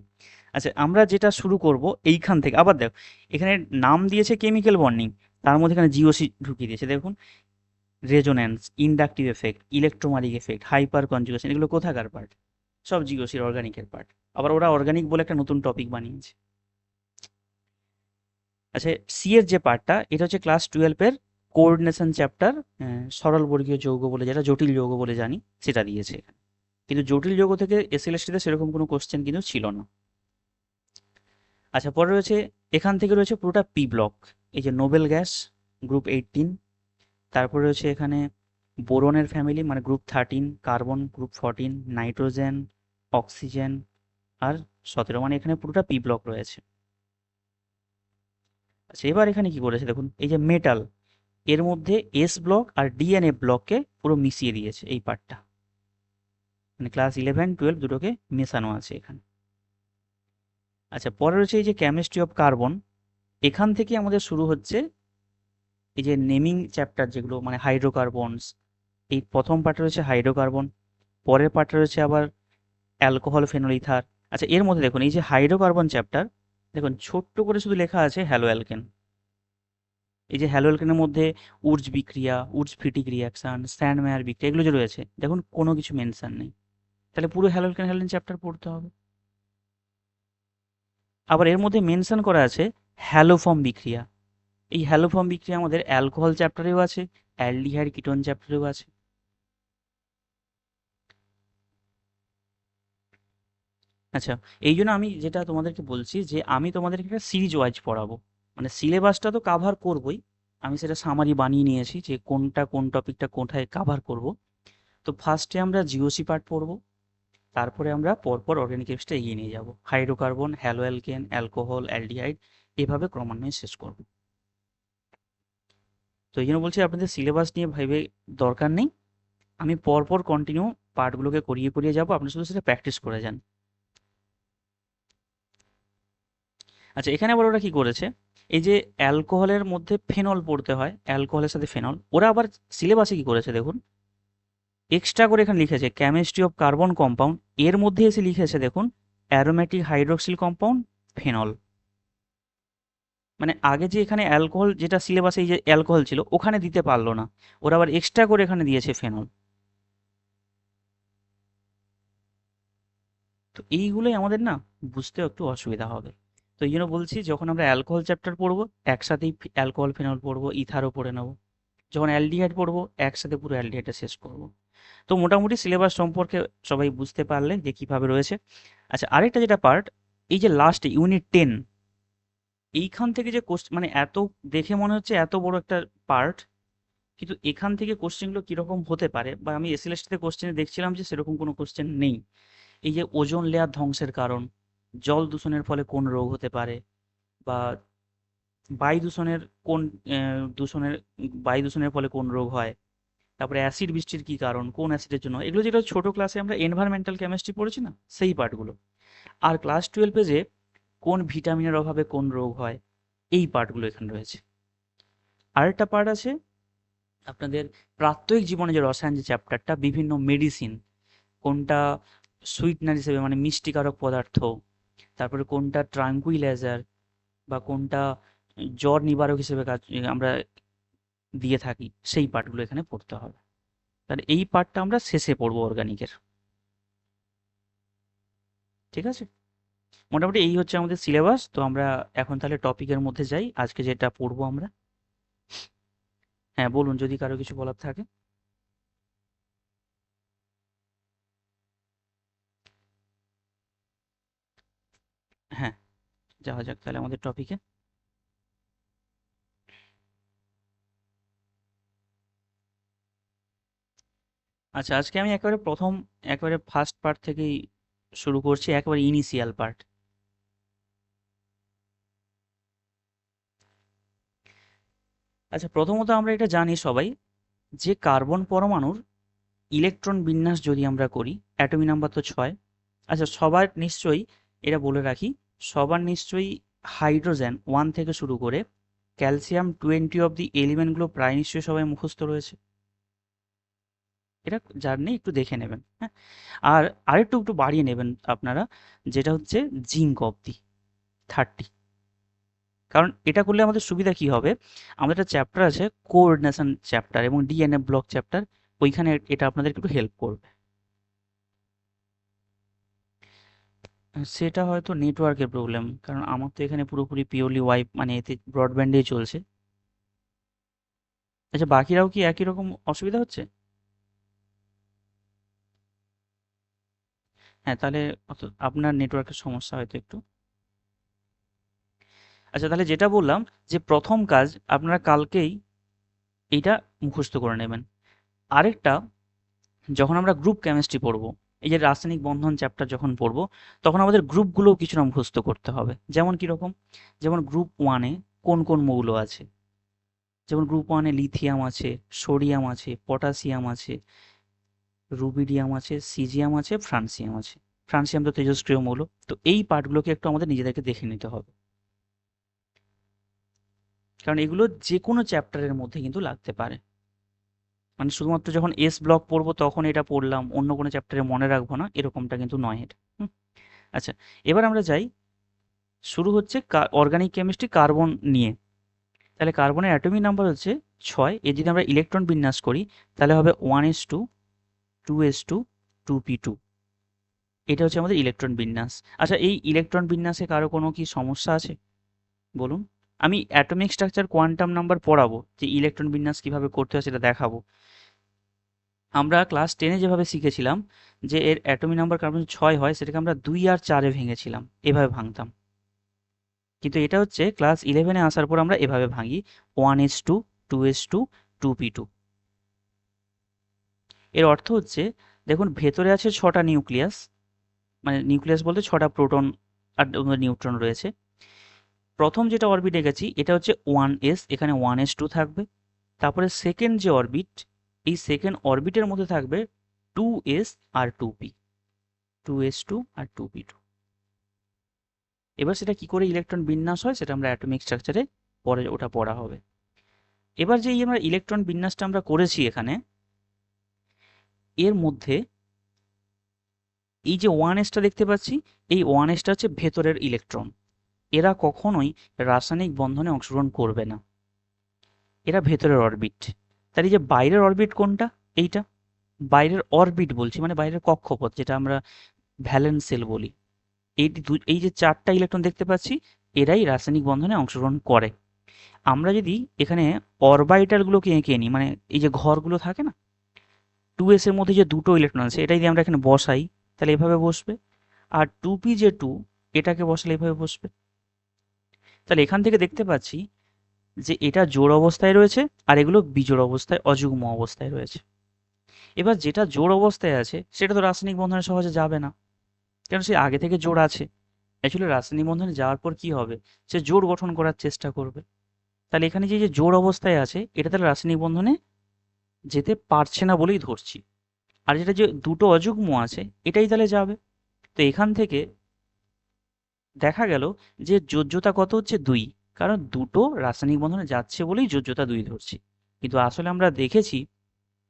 আচ্ছা, আমরা যেটা শুরু করব এইখান থেকে, আবার দেখো এখানে নাম দিয়েছে কেমিক্যাল বন্ডিং, তার মধ্যে এখানে জিওসি ঢুকিয়ে দিয়েছে দেখুন। Resonance, inductive effect, electromeric effect, hyperconjugation, এগুলো কোথাকার পার্ট? সব জিওসির অর্গানিকের পার্ট। আবার ওরা অর্গানিক বলে একটা নতুন টপিক বানিয়েছে। আচ্ছা, সি এর যে পার্টটা, এটা হচ্ছে ক্লাস 12-এর কোঅর্ডিনেশন চ্যাপ্টার, সরলবর্গীয় যৌগ বলে যেটা জটিল যৌগ বলে জানি সেটা দিয়েছে এখানে। কিন্তু জটিল যৌগ থেকে এসএলএসটিতে সেরকম কোনো কোশ্চেন কিন্তু ছিল না। আচ্ছা, পরে রয়েছে এখান থেকে রয়েছে পুরোটা পি ব্লক, এই যে নোবেল গ্যাস গ্রুপ 18, তারপরে রয়েছে এখানে বোরনের ফ্যামিলি মানে group 13, carbon group 14, nitrogen, oxygen আর 17, মানে এখানে পুরোটা পি ব্লক রয়েছে। আচ্ছা, এবার এখানে কি করেছে দেখুন, এই যে মেটাল, এর মধ্যে এস ব্লক আর ডিএনএ ব্লককে পুরো মিশিয়ে দিয়েছে এই পার্টটা, মানে ক্লাস 11-12 দুটোকে মেশানো আছে এখানে। আচ্ছা, পরে রয়েছে এই যে কেমিস্ট্রি অফ কার্বন, এখান থেকে আমাদের শুরু হচ্ছে এই যে নেমিং চ্যাপ্টার যেগুলো, মানে হাইড্রোকার্বনস, এই প্রথম পার্টে রয়েছে হাইড্রোকার্বন, পরের পার্টে রয়েছে আবার অ্যালকোহল, ফেনল, ইথার। আচ্ছা, এর মধ্যে দেখুন এই যে হাইড্রোকার্বন চ্যাপ্টার, দেখুন ছোট্ট করে শুধু লেখা আছে হ্যালো অ্যালকেন। এই যে হ্যালো অ্যালকেনের মধ্যে উর্জ বিক্রিয়া, উর্জ ফিটিক রিয়াকশন, স্যান্ডমেয়ার বিক্রিয়া, এগুলো যে রয়েছে দেখুন কোনো কিছু মেনশন নেই। তাহলে পুরো হ্যালো অ্যালকেন হ্যালোজেন চ্যাপ্টার পড়তে হবে। আবার এর মধ্যে মেনশন করা আছে হ্যালোফর্ম বিক্রিয়া। এই হ্যালোফর্ম বিক্রিয়া আমাদের অ্যালকোহল চ্যাপ্টারেও আছে, অ্যালডিহাইড কিটোন চ্যাপ্টারেও আছে। আচ্ছা, এই জন্য আমি যেটা তোমাদেরকে বলছি যে আমি তোমাদেরকে একটা সিরিজ ওয়াইজ পড়াবো, মানে সিলেবাসটা তো কাভার করবই, আমি সেটা সামারি বানিয়ে নিয়েছি যে কোনটা কোন টপিকটা কোথায় কাভার করব। তো ফার্স্টে আমরা জিওসি পার্ট পড়বো, তারপরে আমরা পরপর অর্গানিক কেমিস্ট্রি এগিয়ে নিয়ে যাব, hydrocarbon, hello alkane, alcohol, aldehyde, এভাবে ক্রমান্বয়ে শেষ করব। তো এই জন্য বলছি আপনাদের সিলেবাস নিয়ে ভেবে দরকার নেই, আমি পরপর কন্টিনিউ পার্টগুলোকে করিয়ে করিয়ে যাবো, আপনি শুধু সেটা প্র্যাকটিস করে যান। আচ্ছা, এখানে আবার ওরা কি করেছে, এই যে অ্যালকোহলের মধ্যে ফেনল পড়তে হয়, অ্যালকোহলের সাথে ফেনল, ওরা আবার সিলেবাসে কি করেছে দেখুন, এক্সট্রা করে এখানে লিখেছে কেমিস্ট্রি অফ কার্বন কম্পাউন্ড, এর মধ্যে এসে লিখেছে দেখুন অ্যারোমেটিক হাইড্রোক্সিল কম্পাউন্ড, ফেনল। মানে আগে যে এখানে অ্যালকোহল যেটা সিলেবাসে এই যে অ্যালকোহল ছিল ওখানে দিতে পারলো না, ওরা আবার এক্সট্রা করে এখানে দিয়েছে ফেনল। তো এইগুলোই আমাদের না বুঝতে একটু অসুবিধা হবে। তো এই জন্য বলছি যখন আমরা অ্যালকোহল চ্যাপ্টার পড়বো একসাথেই অ্যালকোহল ফেনল পড়বো, ইথারও পড়ে নেবো। যখন অ্যালডিহাইড পড়বো একসাথে পুরো অ্যালডিহাইডটা শেষ করবো। তো মোটামুটি সিলেবাস সম্পর্কে সবাই বুঝতে পারলে যে কিভাবে রয়েছে। আচ্ছা, আরেকটা যেটা পার্ট, এই যে লাস্টে ইউনিট 10, এইখান থেকে যে কোশ্চেন, মানে এত দেখে মনে হচ্ছে এত বড় একটা পার্ট, কিন্তু এখান থেকে কোশ্চেনগুলো কিরকম হতে পারে, বা আমি এসএলএসটিতে কোশ্চেনে দেখছিলাম যে সেরকম কোনো কোশ্চেন নেই। এই যে ওজোন লেয়ার ধ্বংসের কারণ, জল দূষণের ফলে কোন রোগ হতে পারে, বা বায়ু দূষণের কোন দূষণের বায়ু দূষণের ফলে কোন রোগ হয়, তারপরে অ্যাসিড বৃষ্টির কি কারণ, কোন অ্যাসিডের জন্য, এগুলো যেটা ছোট ক্লাসে আমরা এনভায়রনমেন্টাল কেমিস্ট্রি পড়েছি না সেই পার্টগুলো। আর ক্লাস 12 যে কোন ভিটামিনের অভাবে কোন রোগ হয়, এই পার্টগুলো এখানে রয়েছে। আরেকটা পার্ট আছে আপনাদের প্রাত্যহিক জীবনে যে রসায়ন যে চ্যাপ্টারটা, বিভিন্ন মেডিসিন, কোনটা সুইটনার হিসেবে মানে মিষ্টিকারক পদার্থ, তারপরে কোনটা ট্রাঙ্কুইলাইজার, বা কোনটা জ্বর নিবারক হিসেবে কাজ আমরা দিয়ে থাকি, সেই পার্টগুলো এখানে পড়তে হবে। তাহলে এই পার্টটা আমরা শেষে পড়বো অর্গানিকের। ঠিক আছে, মোটামুটি এই হচ্ছে আমাদের সিলেবাস। তো আমরা এখন তাহলে টপিকের মধ্যে যাই, আজকে যেটা পড়বো আমরা। হ্যাঁ বলুন, যদি কারো কিছু বলার থাকে। হ্যাঁ, যাওয়া যাক তাহলে আমাদের টপিকে। আচ্ছা, আজকে আমি একেবারে ফার্স্ট পার্ট থেকেই শুরু করছি, একেবারে ইনিশিয়াল পার্ট। আচ্ছা, প্রথমত আমরা এটা জানি সবাই যে কার্বন পরমাণুর ইলেকট্রন বিন্যাস যদি আমরা করি, অ্যাটমি নাম্বার তো 6। আচ্ছা, সবার নিশ্চয়ই এটা বলে রাখি, সবার নিশ্চয়ই হাইড্রোজেন 1 থেকে শুরু করে ক্যালসিয়াম 20 অব্দি এলিমেন্টগুলো প্রায় নিশ্চয়ই সবাই মুখস্থ রয়েছে। এটা যার নেই একটু দেখে নেবেন, হ্যাঁ। আর আরেকটু একটু বাড়িয়ে নেবেন আপনারা, যেটা হচ্ছে জিঙ্ক অব্দি 30। কারণ এটা করলে আমাদের সুবিধা কি হবে, আমাদের একটা চ্যাপ্টার আছে কোঅর্ডিনেশন চ্যাপ্টার এবং ডিএনএ ব্লক চ্যাপ্টার, ওইখানে এটা আপনাদের একটু হেল্প করবে। সেটা হয়তো নেটওয়ার্কের প্রবলেম, কারণ আমার তো এখানে পুরোপুরি পিওরলি ওয়াই মানে এতে ব্রডব্যান্ডেই চলছে। আচ্ছা, বাকিরাও কি একই রকম অসুবিধা হচ্ছে? হ্যাঁ, তাহলে আপনার নেটওয়ার্কের সমস্যা হয়তো একটু। আচ্ছা, তাহলে যেটা বললাম, যে প্রথম কাজ আপনারা কালকেই এইটা মুখস্থ করে নেবেন। আরেকটা, যখন আমরা গ্রুপ কেমিস্ট্রি পড়বো, এই যে রাসায়নিক বন্ধন চ্যাপ্টার যখন পড়বো, তখন আমাদের গ্রুপগুলোও কিছুটা মুখস্থ করতে হবে। যেমন কীরকম? যেমন গ্রুপ ওয়ানে কোন কোন মৌল আছে। যেমন গ্রুপ ওয়ানে লিথিয়াম আছে, সোডিয়াম আছে, পটাশিয়াম আছে, রুবিডিয়াম আছে, সিজিয়াম আছে, ফ্রান্সিয়াম আছে। ফ্রান্সিয়াম তো তেজস্ক্রিয় মৌল। তো এই পার্টগুলোকে একটু আমাদের নিজেদেরকে দেখে নিতে হবে, কারণ এগুলো যে কোনো চ্যাপ্টারের মধ্যে কিন্তু লাগতে পারে। মানে শুধুমাত্র যখন এস ব্লক পড়বো তখন এটা পড়লাম, অন্য কোনো চ্যাপ্টারে মনে রাখবো না, এরকমটা কিন্তু নয় এটা। আচ্ছা, এবার আমরা যাই, শুরু হচ্ছে অর্গানিক কেমিস্ট্রি কার্বন নিয়ে। তাহলে কার্বনের অ্যাটমিক নাম্বার হচ্ছে 6। এর যদি আমরা ইলেকট্রন বিন্যাস করি, তাহলে হবে 1s2, 2s2, 2p2। এটা হচ্ছে আমাদের ইলেকট্রন বিন্যাস। আচ্ছা, এই ইলেকট্রন বিন্যাসে কারো কোনো কি সমস্যা আছে বলুন? আমি অ্যাটমিক স্ট্রাকচার কোয়ান্টাম নাম্বার পড়াবো, যে ইলেকট্রন বিন্যাস কিভাবে করতে হয় সেটা দেখাবো। আমরা ক্লাস 10-এ যেভাবে শিখেছিলাম যে এর অ্যাটমিক নাম্বার কার্বন 6 হয়, সেটাকে আমরা 2 আর 4-এ ভেঙেছিলাম, এভাবে ভাঙতাম। কিন্তু এটা হচ্ছে ক্লাস 11-এ আসার পর আমরা এভাবে ভাঙি, 1s2, 2s2, 2p2। এর অর্থ হচ্ছে, দেখুন ভেতরে আছে 6টা নিউক্লিয়াস, মানে নিউক্লিয়াস বলতে 6টা প্রোটন আর নিউট্রন রয়েছে। প্রথম যেটা অরবিটে গেছি এটা হচ্ছে 1s, এখানে 1s2 থাকবে। তারপরে সেকেন্ড যে অরবিট, এই সেকেন্ড অরবিটের মধ্যে থাকবে 2s আর 2p, 2s2 আর 2p2। এবার সেটা কি করে ইলেকট্রন বিন্যাস হয় সেটা আমরা অ্যাটমিক স্ট্রাকচারে পরে ওটা পড়া হবে। এবার যে আমরা ইলেকট্রন বিন্যাসটা আমরা করেছি এখানে, এর মধ্যে এই যে 1sটা দেখতে পাচ্ছি, এই 1sটা হচ্ছে ভেতরের ইলেকট্রন। এরা কখনোই রাসায়নিক বন্ধনে অংশগ্রহণ করবে না, এরা ভেতরের অরবিট। তার এই যে বাইরের অরবিট কোনটা? এইটা বাইরের অরবিট বলছি, মানে বাইরের কক্ষপথ, যেটা আমরা ভ্যালেন্স সেল বলি। এই যে 4টা ইলেকট্রন দেখতে পাচ্ছি, এরাই রাসায়নিক বন্ধনে অংশগ্রহণ করে। আমরা যদি এখানে অরবাইটালগুলোকে এঁকে নিই, মানে এই যে ঘরগুলো থাকে না, 2s এর মধ্যে যে দুটো ইলেকট্রন আছে, এটা যদি আমরা এখানে বসাই তাহলে এভাবে বসবে। আর 2p যে 2, এটাকে বসালে এভাবে বসবে। তাহলে এখান থেকে দেখতে পাচ্ছি যে এটা জোড় অবস্থায় রয়েছে, আর এগুলো বিজোড় অবস্থায়, অযুগ্ম অবস্থায় রয়েছে। এবার যেটা জোড় অবস্থায় আছে সেটা তো রাসায়নিক বন্ধনে সহজে যাবে না, কারণ সে আগে থেকে জোড় আছে। অ্যাকচুয়ালি রাসায়নিক বন্ধনে যাওয়ার পর কি হবে, সে জোড় গঠন করার চেষ্টা করবে। তাহলে এখানে যে যে জোড় অবস্থায় আছে, এটা তাহলে রাসায়নিক বন্ধনে যেতে পারছে না বলেই ধরছি। আর যেটা যে দুটো অযুগ্ম আছে, এটাই তাহলে যাবে। তো এখান থেকে দেখা গেল যে যোজ্যতা কত হচ্ছে 2, কারণ দুটো রাসায়নিক বন্ধনে যাচ্ছে বলেই যোজ্যতা 2 ধরছি। কিন্তু আসলে আমরা দেখেছি,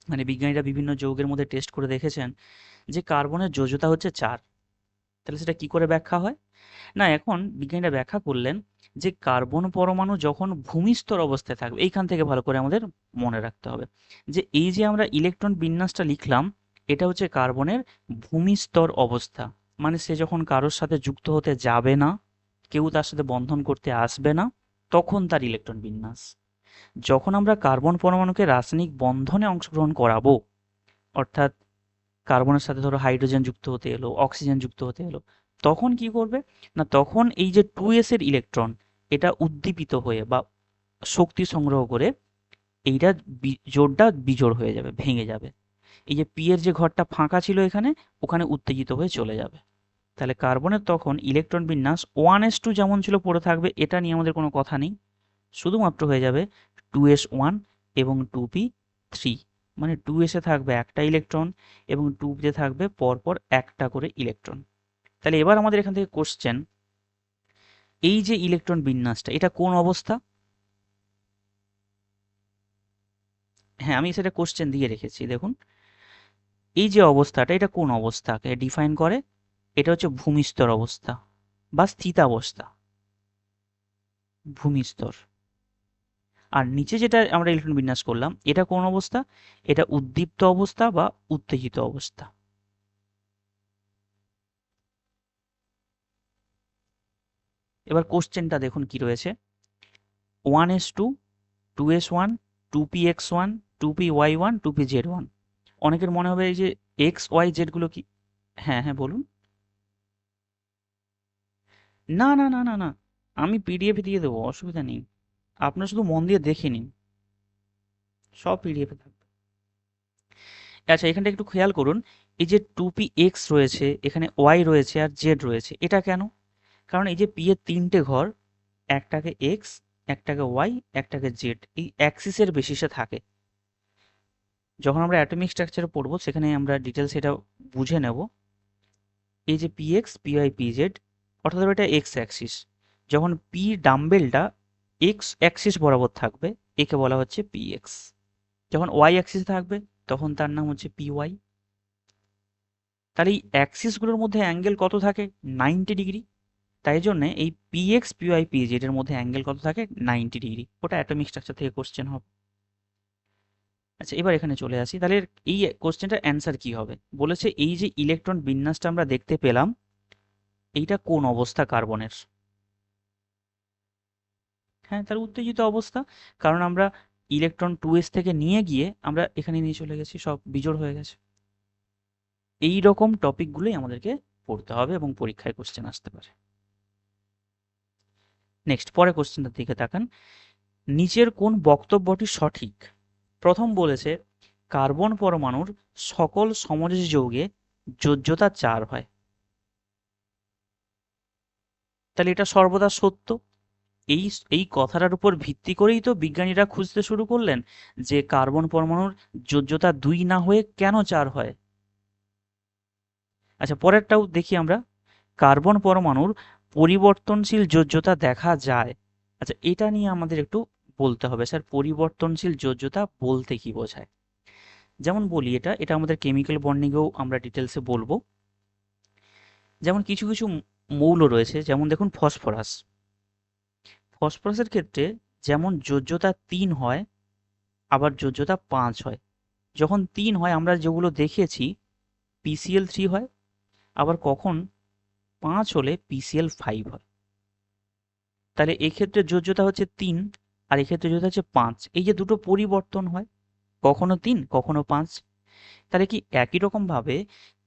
মানে বিজ্ঞানীরা বিভিন্ন যৌগের মধ্যে টেস্ট করে দেখেছেন যে কার্বনের যোজ্যতা হচ্ছে 4। তাহলে সেটা কি করে ব্যাখ্যা হয়? না, এখন বিজ্ঞানীরা ব্যাখ্যা করলেন যে কার্বন পরমাণু যখন ভূমিস্তর অবস্থায় থাকবে, এইখান থেকে ভালো করে আমাদের মনে রাখতে হবে যে এই যে আমরা ইলেকট্রন বিন্যাসটা লিখলাম, এটা হচ্ছে কার্বনের ভূমিস্তর অবস্থা। মানে সে যখন কারোর সাথে যুক্ত হতে যাবে না, কেউ তার সাথে বন্ধন করতে আসবে না, তখন তার ইলেকট্রন বিন্যাস। যখন আমরা কার্বন পরমাণুকে রাসায়নিক বন্ধনে অংশগ্রহণ করাবো, অর্থাৎ কার্বনের সাথে ধরো হাইড্রোজেন যুক্ত হতে এলো, অক্সিজেন যুক্ত হতে এলো, তখন কি করবে? না, তখন এই যে 2s এর ইলেকট্রন, এটা উদ্দীপিত হয়ে বা শক্তি সংগ্রহ করে এইটা জোড়টা বিজোড় হয়ে যাবে, ভেঙে যাবে। এই যে পি এর যে ঘরটা ফাঁকা ছিল এখানে, ওখানে উত্তেজিত হয়ে চলে যাবে। তাহলে কার্বনের তখন ইলেকট্রন বিন্যাস 1s2 যেমন ছিল পড়ে থাকবে, এটা নিয়ে আমাদের কোনো কথা নেই। শুধুমাত্র হয়ে যাবে 2s1 এবং 2p3। মানে 2s-এ থাকবে একটা ইলেকট্রন এবং 2p-তে থাকবে পরপর একটা করে ইলেকট্রন। তাহলে এবার আমাদের এখান থেকে কোশ্চেন, এই যে ইলেকট্রন বিন্যাসটা, এটা কোন অবস্থা? হ্যাঁ, আমি সেটা কোশ্চেন দিয়ে রেখেছি, দেখুন। এই যে অবস্থাটা, এটা কোন অবস্থাকে ডিফাইন করে? এটা হচ্ছে ভূমিস্তর অবস্থা বা স্থিতাবস্থা, ভূমিস্তর। আর নিচে যেটা আমরা ইলেকট্রন বিন্যাস করলাম, এটা কোন অবস্থা? এটা উদ্দীপ্ত অবস্থা বা উত্তেজিত অবস্থা। এবার কোশ্চেনটা দেখুন কি রয়েছে, 1s2, 2s1, 2p(x1), 2p(y1), 2p(z1). অনেকের মনে হবে এই যে এক্স ওয়াই জেড গুলো কি। হ্যাঁ হ্যাঁ বলুন। না না না না না, আমি পিডিএফ দিয়ে দেবো, অসুবিধা নেই। আপনার শুধু মন দিয়ে দেখে নিন, সব পিডিএফে থাকবে। আচ্ছা, এখানটা একটু খেয়াল করুন, এই যে 2p(x) রয়েছে, এখানে y রয়েছে আর z রয়েছে, এটা কেন? কারণ এই যে p এর তিনটে ঘর, একটাকে x, একটাকে y, একটাকে z, এই অ্যাক্সিসের বেসিসে থাকে। যখন আমরা অ্যাটমিক স্ট্রাকচারে পড়বো সেখানে আমরা ডিটেলস এটা বুঝে নেব। এই যে px, py, pz, অর্থাৎ ধরো এটা এক্স অ্যাক্সিস। যখন p ডাম্বেলটা এক্স অ্যাক্সিস বরাবর থাকবে, একে বলা হচ্ছে px। যখন y অ্যাক্সিস থাকবে তখন তার নাম হচ্ছে py। তাহলে এই অ্যাক্সিসগুলোর মধ্যে অ্যাঙ্গেল কত থাকে? 90 ডিগ্রি। তাই জন্য এই px, py, pz এর মধ্যে অ্যাঙ্গেল কত থাকে? 90 ডিগ্রি। ওটা অ্যাটমিক স্ট্রাকচার থেকে কোশ্চেন হবে। আচ্ছা, এবার এখানে চলে আসি, তাহলে এই কোশ্চেনটার অ্যান্সার কি হবে? বলেছে এই যে ইলেকট্রন বিন্যাসটা আমরা দেখতে পেলাম, এইটা কোন অবস্থা কার্বনের? হ্যাঁ, তার উত্তেজিত অবস্থা। কারণ আমরা ইলেকট্রন 2s থেকে নিয়ে গিয়ে আমরা এখানে নিয়ে চলে গেছি, সব বিজোড় হয়ে গেছে। এই রকম টপিকগুলোই আমাদেরকে পড়তে হবে এবং পরীক্ষায় কোশ্চেন আসতে পারে। নেক্সট, পরে কোশ্চেনটার দিকে তাকান। নিচের কোন বক্তব্যটি সঠিক? প্রথম বলেছে কার্বন পরমাণুর সকল সমযোজী যৌগে যোজ্যতা 4 হয়। তাহলে এটা সর্বদা সত্য। এই এই কথাটার উপর ভিত্তি করেই তো বিজ্ঞানীরা খুঁজতে শুরু করলেন যে কার্বন পরমাণুর যোজ্যতা 2 না হয়ে কেন 4 হয়। আচ্ছা, পরেরটাও দেখি আমরা। কার্বন পরমাণুর পরিবর্তনশীল যোজ্যতা দেখা যায়। আচ্ছা, এটা নিয়ে আমাদের একটু বলতে হবে, স্যার পরিবর্তনশীল যোজ্যতা বলতে কি বোঝায়। যেমন বলি, এটা এটা আমাদের কেমিক্যাল বন্ডিংয়েও আমরা ডিটেলসে বলবো। যেমন কিছু কিছু মৌল রয়েছে, যেমন দেখুন ফসফরাস। ফসফরাসের ক্ষেত্রে যেমন যোজ্যতা 3 হয়, আবার যোজ্যতা 5 হয়। যখন 3 হয় আমরা যেগুলো দেখেছি PCl3 হয়, আবার কখন 5 হলে PCl5 হয়। তাহলে এক্ষেত্রে যোজ্যতা হচ্ছে 3 আর এক্ষেত্রে যোজ্যতা হচ্ছে 5। এই যে দুটো পরিবর্তন হয়, কখনো 3 কখনো 5। তাহলে কি একই রকম ভাবে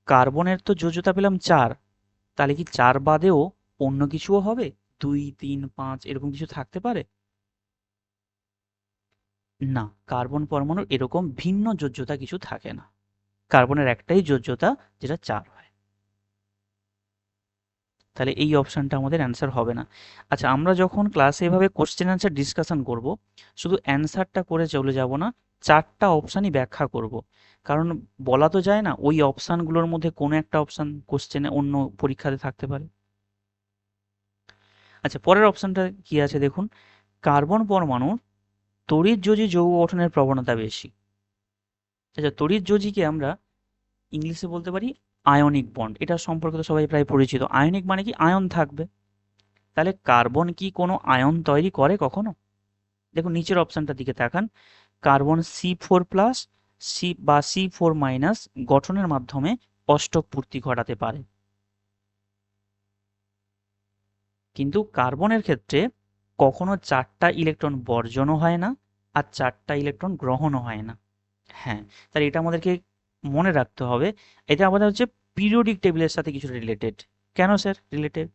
কার্বনের তো যোজ্যতা পেলাম 4, তাহলে কি 4 বাদেও অন্য কিছুও হবে? 2, 3, 5 এরকম কিছু থাকতে পারে? না, কার্বন পরমাণুর এরকম ভিন্ন যোজ্যতা কিছু থাকে না। কার্বনের একটাই যোজ্যতা, যেটা 4 হয়। তাহলে এই অপশানটা আমাদের অ্যান্সার হবে না। আচ্ছা, আমরা যখন ক্লাসে এভাবে কোশ্চেন অ্যান্সার ডিসকাশন করব, শুধু অ্যান্সারটা করে চলে যাব না, 4টা অপশানই ব্যাখ্যা করব। কারণ বলা তো যায় না ওই অপশানগুলোর মধ্যে কোনো একটা অপশান কোশ্চেনে অন্য পরীক্ষাতে থাকতে পারে। আচ্ছা, পরের অপশানটা কি আছে দেখুন। কার্বন পরমাণুর তড়িৎযোজী যৌগ গঠনের প্রবণতা বেশি। আচ্ছা, তড়িৎযোজীকে আমরা ইংলিশে বলতে পারি আয়নিক বন্ড। এটা সম্পর্কে তো সবাই প্রায় পরিচিত। আয়নিক মানে কি? আয়ন থাকবে। তাহলে কার্বন কি কোনো আয়ন তৈরি করে কখনো? দেখুন নিচের অপশনটার দিকে তাকান। কার্বন C4+ বা C4- গঠনের মাধ্যমে অষ্টক পূর্তি ঘটাতে পারে। কিন্তু কার্বনের ক্ষেত্রে কখনো 4টা ইলেকট্রন বর্জনও হয় না, আর 4টা ইলেকট্রন গ্রহণও হয় না। হ্যাঁ, তাহলে এটা আমাদেরকে মনে রাখতে হবে। এটা আমাদের হচ্ছে পিরিয়ডিক টেবিলের সাথে কিছু রিলেটেড। কেন স্যার রিলেটেড?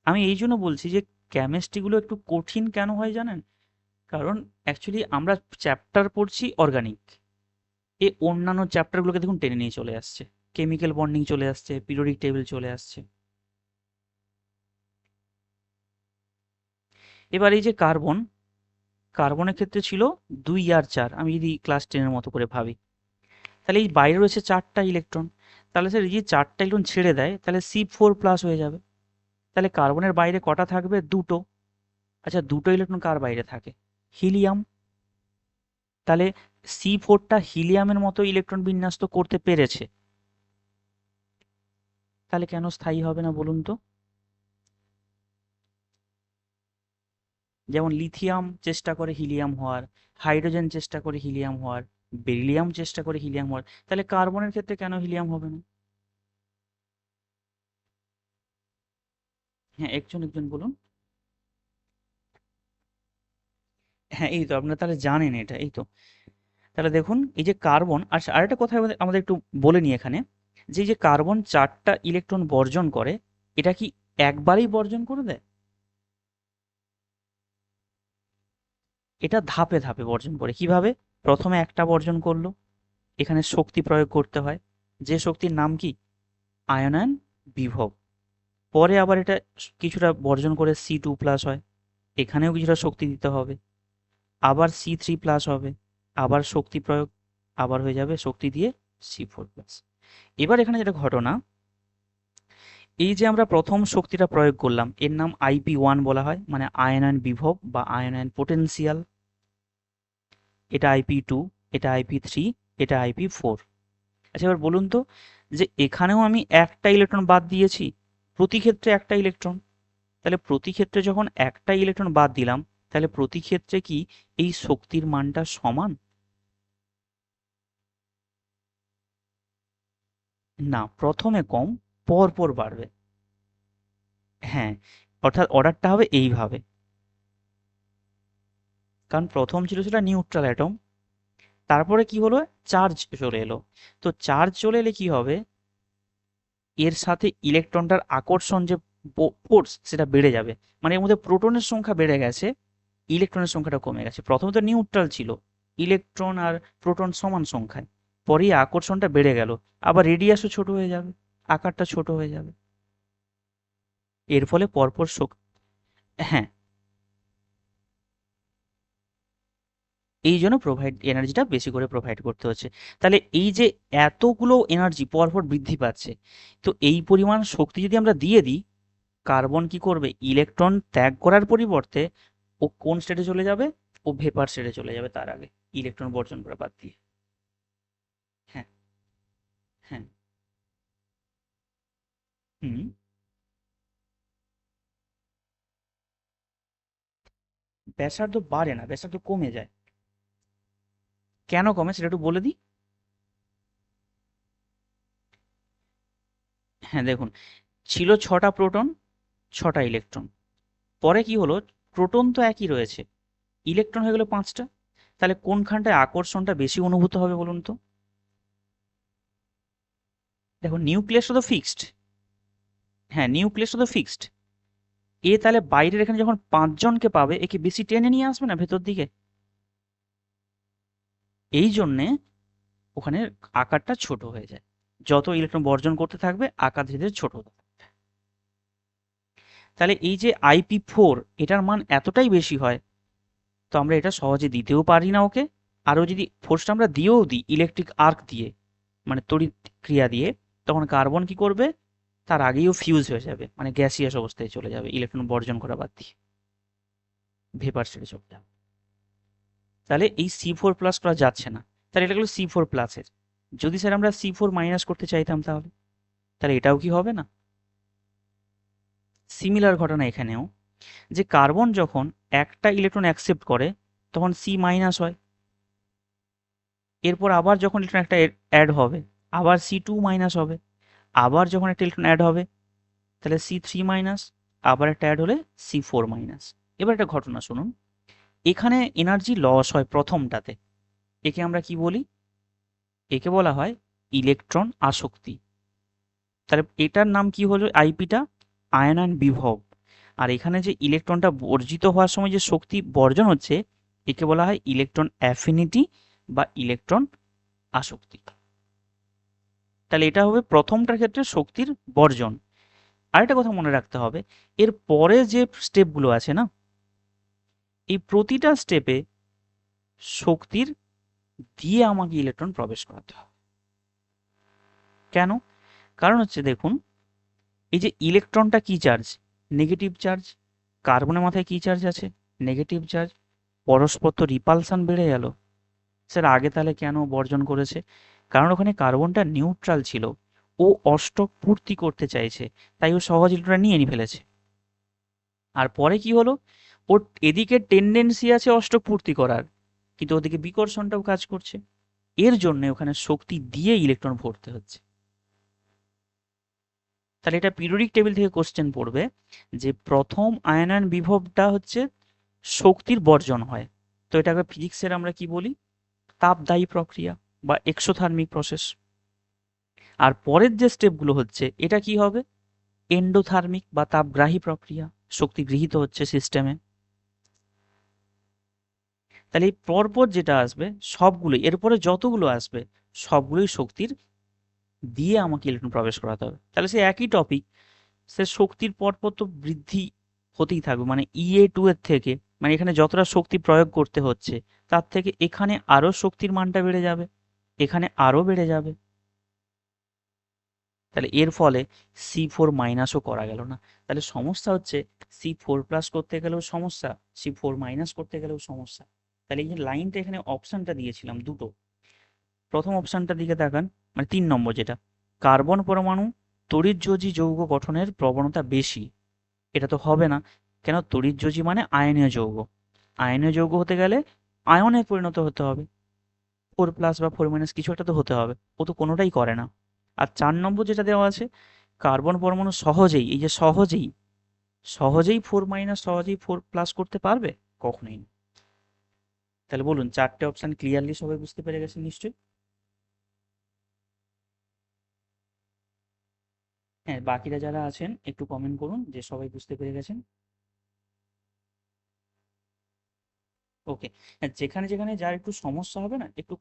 আমি এই জন্য বলছি যে কেমিস্ট্রিগুলো একটু কঠিন কেন হয় জানেন? কারণ অ্যাকচুয়ালি আমরা চ্যাপ্টার পড়ছি অর্গানিক, এ অন্যান্য চ্যাপ্টারগুলোকে দেখুন টেনে নিয়ে চলে আসছে। কেমিক্যাল বন্ডিং চলে আসছে, পিরিয়ডিক টেবিল চলে আসছে। এবার এই যে কার্বন, কার্বনের ক্ষেত্রে ছিল 2 আর 4, আমি যদি ক্লাস 10-এর মতো করে ভাবি, তাহলে এই বাইরে রয়েছে 4টা ইলেকট্রন। তাহলে স্যার এই যে 4টা ইলেকট্রন ছেড়ে দেয়, তাহলে C4+ হয়ে যাবে। তাহলে কার্বনের বাইরে কটা থাকবে? দুটো। আচ্ছা, দুটো ইলেকট্রন কার বাইরে থাকে? হিলিয়াম। তাহলে C4টা হিলিয়ামের মতো ইলেকট্রন বিন্যাস তো করতে পেরেছে, তাহলে কেন স্থায়ী হবে না বলুন তো? যেমন লিথিয়াম চেষ্টা করে হিলিয়াম হওয়ার, হাইড্রোজেন চেষ্টা করে হিলিয়াম হওয়ার, বেরিলিয়াম চেষ্টা করে হিলিয়াম হওয়ার, তাহলে কার্বনের ক্ষেত্রে কেন হিলিয়াম হবে না? হ্যাঁ, একজন একজন বলুন। হ্যাঁ, এই তো আপনারা তাহলে জানেন এটা, এই তো। তাহলে দেখুন এই যে কার্বন, আচ্ছা আরেকটা কথা আমাদের একটু বলে নিই এখানে, যে এই যে কার্বন 4টা ইলেকট্রন বর্জন করে, এটা কি একবারেই বর্জন করে দেয়? এটা ধাপে ধাপে বর্জন করে। কিভাবে? প্রথমে একটা বর্জন করলো, এখানে শক্তি প্রয়োগ করতে হয়, যে শক্তির নাম কি? আয়নায়ন বিভব। পরে আবার এটা কিছুটা বর্জন করে C2+ হয়, এখানেও কিছুটা শক্তি দিতে হবে, আবার C3+ হবে, আবার শক্তি প্রয়োগ, আবার হয়ে যাবে শক্তি দিয়ে C4+। এবার এখানে যেটা ঘটনা, এই যে আমরা প্রথম শক্তিটা প্রয়োগ করলাম এর নাম IP1 বলা হয়, মানে আয়নায়ন বিভব বা আয়নায়ন পোটেনশিয়াল। এটা IP2, এটা IP3, এটা IP4। আচ্ছা এবার বলুন তো, যে এখানেও আমি একটা ইলেকট্রন বাদ দিয়েছি, প্রতি ক্ষেত্রে একটা ইলেকট্রন। তাহলে প্রতি ক্ষেত্রে যখন একটা ইলেকট্রন বাদ দিলাম, তাহলে প্রতি ক্ষেত্রে কি এই শক্তির মানটা সমান? না, প্রথমে কম, পর পর বাড়বে। হ্যাঁ, অর্থাৎ অর্ডারটা হবে এইভাবে। কারণ প্রথম ছিল সেটা নিউট্রাল অ্যাটম, তারপরে কি হলো, চার্জ চলে এলো। তো চার্জ চলে এলে কি হবে, এর সাথে ইলেকট্রনটার আকর্ষণ যে ফোর্স সেটা বেড়ে যাবে। মানে এর মধ্যে প্রোটনের সংখ্যা বেড়ে গেছে, ইলেকট্রনের সংখ্যাটা কমে গেছে। প্রথমে তো নিউট্রাল ছিল, ইলেকট্রন আর প্রোটন সমান সংখ্যায়, পরেই আকর্ষণটা বেড়ে গেল, আবার রেডিয়াসও ছোট হয়ে যাবে, আকারটা ছোট হয়ে যাবে। এর ফলে পরপর হ্যাঁ, এই জন্য এনার্জিটা বেশি করে প্রোভাইড করতে হচ্ছে। তাহলে এই যে এতগুলো এনার্জি পরপর বৃদ্ধি পাচ্ছে, তো এই পরিমাণ শক্তি যদি আমরা দিয়ে দিই, কার্বন কি করবে, ইলেকট্রন ত্যাগ করার পরিবর্তে ও কোন স্টেটে চলে যাবে, ও ভেপার স্টেটে চলে যাবে তার আগে, ইলেকট্রন বর্জন করা বাদ দিয়ে। হ্যাঁ, হ্যাঁ। হুম। ব্যাসার্ধ বাড়ে না, ব্যাসার্ধ কমে যায়। কেন কমে সেটা একটু বলে দিই। হ্যাঁ দেখুন, ছিল 6টা প্রোটন, 6টা ইলেকট্রন, পরে কি হলো, প্রোটন তো একই রয়েছে, ইলেকট্রন হয়ে গেল 5টা। তাহলে কোনখানটায় আকর্ষণটা বেশি অনুভূত হবে বলুন তো? দেখো নিউক্লিয়াসটা তো ফিক্সড। হ্যাঁ, নিউক্লিয়াসটা তো ফিক্সড। এ তাহলে বাইরের এখানে যখন 5জনকে পাবে, একে বেশি টেনে নিয়ে আসবে না ভেতর দিকে? এই জন্যে ওখানে আকারটা ছোট হয়ে যায়, যত ইলেকট্রন বর্জন করতে থাকবে আকার ধীরে ধীরে ছোট হতে থাকবে। তাহলে এই যে IP4, এটার মান এতটাই বেশি হয়, তো আমরা এটা সহজে দিতেও পারি না ওকে। আরও যদি ফোর্সটা আমরা দিয়েও দিই ইলেকট্রিক আর্ক দিয়ে, মানে তড়িৎ ক্রিয়া দিয়ে, তখন কার্বন কি করবে, তার আগেই ও ফিউজ হয়ে যাবে, মানে গ্যাসিয়াস অবস্থায় চলে যাবে, ইলেকট্রন বর্জন করা বাদ দিয়ে ভেপার স্টেটে চলে যাবে। তাহলে এই C4+ করা যাচ্ছে না, তাহলে এটা হলো C4+-এর। যদি স্যার আমরা C4- করতে চাইতাম, তাহলে তাহলে এটাও কি হবে না? সিমিলার ঘটনা এখানেও, যে কার্বন যখন একটা ইলেকট্রন অ্যাকসেপ্ট করে, তখন C- হয়, এরপর আবার যখন ইলেকট্রন একটা অ্যাড হবে, আবার C2- হবে, আবার যখন একটা ইলেকট্রন অ্যাড হবে, তাহলে C3-, আবার একটা অ্যাড হলে C4-। এবার একটা ঘটনা শুনুন, এখানে এনার্জি লস হয় প্রথমটাতে, একে আমরা কি বলি, একে বলা হয় ইলেকট্রন আসক্তি। তাহলে এটার নাম কি হলো, আইপিটা আয়নায়ন বিভব। আর এখানে যে ইলেকট্রনটা বর্জিত হওয়ার সময় যে শক্তি বর্জন হচ্ছে, একে বলা হয় ইলেকট্রন অ্যাফিনিটি বা ইলেকট্রন আসক্তি। তাহলে এটা হবে প্রথমটার ক্ষেত্রে শক্তির বর্জন। আরেকটা কথা মনে রাখতে হবে, এর পরে যে স্টেপগুলো আছে না, এই প্রতিটা স্টেপে শক্তির দিয়ে আমাকে ইলেকট্রন প্রবেশ করাতে হবে। কেন? কারণ হচ্ছে দেখুন, এই যে ইলেকট্রনটা কি চার্জ, নেগেটিভ চার্জ, কার্বনের মাথায় কি চার্জ আছে, নেগেটিভ চার্জ, পরস্পর তো রিপালশন বেড়ে গেল। স্যার আগে তাহলে কেন বর্জন করেছে? কারণ ওখানে কার্বনটা নিউট্রাল ছিল, ও অষ্টক পূর্তি করতে চাইছে, তাই ও সহজ ইলেকট্রনটা নিয়ে ফেলেছে। আর পরে কি হলো, ওর এদিকে টেন্ডেন্সি আছে অষ্টক পূর্তি করার, কিন্তু ওদিকে বিকর্ষণটাও কাজ করছে, এর জন্য ওখানে শক্তি দিয়ে ইলেকট্রন ভরতে হচ্ছে। তাহলে এটা পিরিয়ডিক টেবিল থেকে কোশ্চেন পড়বে, যে প্রথম আয়নায়ন বিভবটা হচ্ছে শক্তির বর্জন হয়, তো এটাকে ফিজিক্সের আমরা কি বলি, তাপদায়ী প্রক্রিয়া বা এক্সোথার্মিক প্রসেস। আর পরের যে স্টেপগুলো হচ্ছে এটা কি হবে, এন্ডোথার্মিক বা তাপগ্রাহী প্রক্রিয়া, শক্তি গৃহীত হচ্ছে সিস্টেমে। তাহলে এই পরপর যেটা আসবে সবগুলোই, এরপরে যতগুলো আসবে সবগুলোই শক্তির দিয়ে আমাকে ইলেকট্রন প্রবেশ করাতে হবে। তাহলে সে একই টপিক, সে শক্তির পরপর তো বৃদ্ধি হতেই থাকবে, মানে EA2 এর থেকে, মানে এখানে যতটা শক্তি প্রয়োগ করতে হচ্ছে তার থেকে এখানে আরো শক্তির মানটা বেড়ে যাবে, এখানে আরো বেড়ে যাবে। তাহলে এর ফলে C4- করা গেল না। তাহলে সমস্যা হচ্ছে C4+ করতে গেলেও সমস্যা, C4- করতে গেলেও সমস্যা। তাহলে এই যে লাইনটা এখানে অপশনটা দিয়েছিলাম দুটো, প্রথম অপশনটার দিকে তাকান, মানে 3 নম্বর যেটা, কার্বন পরমাণু তড়িৎযোজী যৌগ গঠনের প্রবণতা বেশি। এটা তো হবে না, কেন, তড়িৎযোজী মানে আয়নীয় যৌগ, আয়নীয় যৌগ হতে গেলে আয়নে পরিণত হতে হবে, 4+ বা 4- কিছু একটা তো হতে হবে, ও তো কোনোটাই করে না। আর 4 নম্বর যেটা দেওয়া আছে, কার্বন পরমাণু সহজেই, এই যে সহজেই, সহজেই 4- সহজেই 4+ করতে পারবে, কখনোই না। তাহলে বলুন, 4টে অপশন ক্লিয়ারলি সবাই বুঝতে পেরে গেছেন নিশ্চয়ই? হ্যাঁ, বাকিরা যারা আছেন একটু কমেন্ট করুন যে সবাই বুঝতে পেরে গেছেন। ওকে। হ্যাঁ, যেখানে যেখানে যার একটু সমস্যা হবে না একটু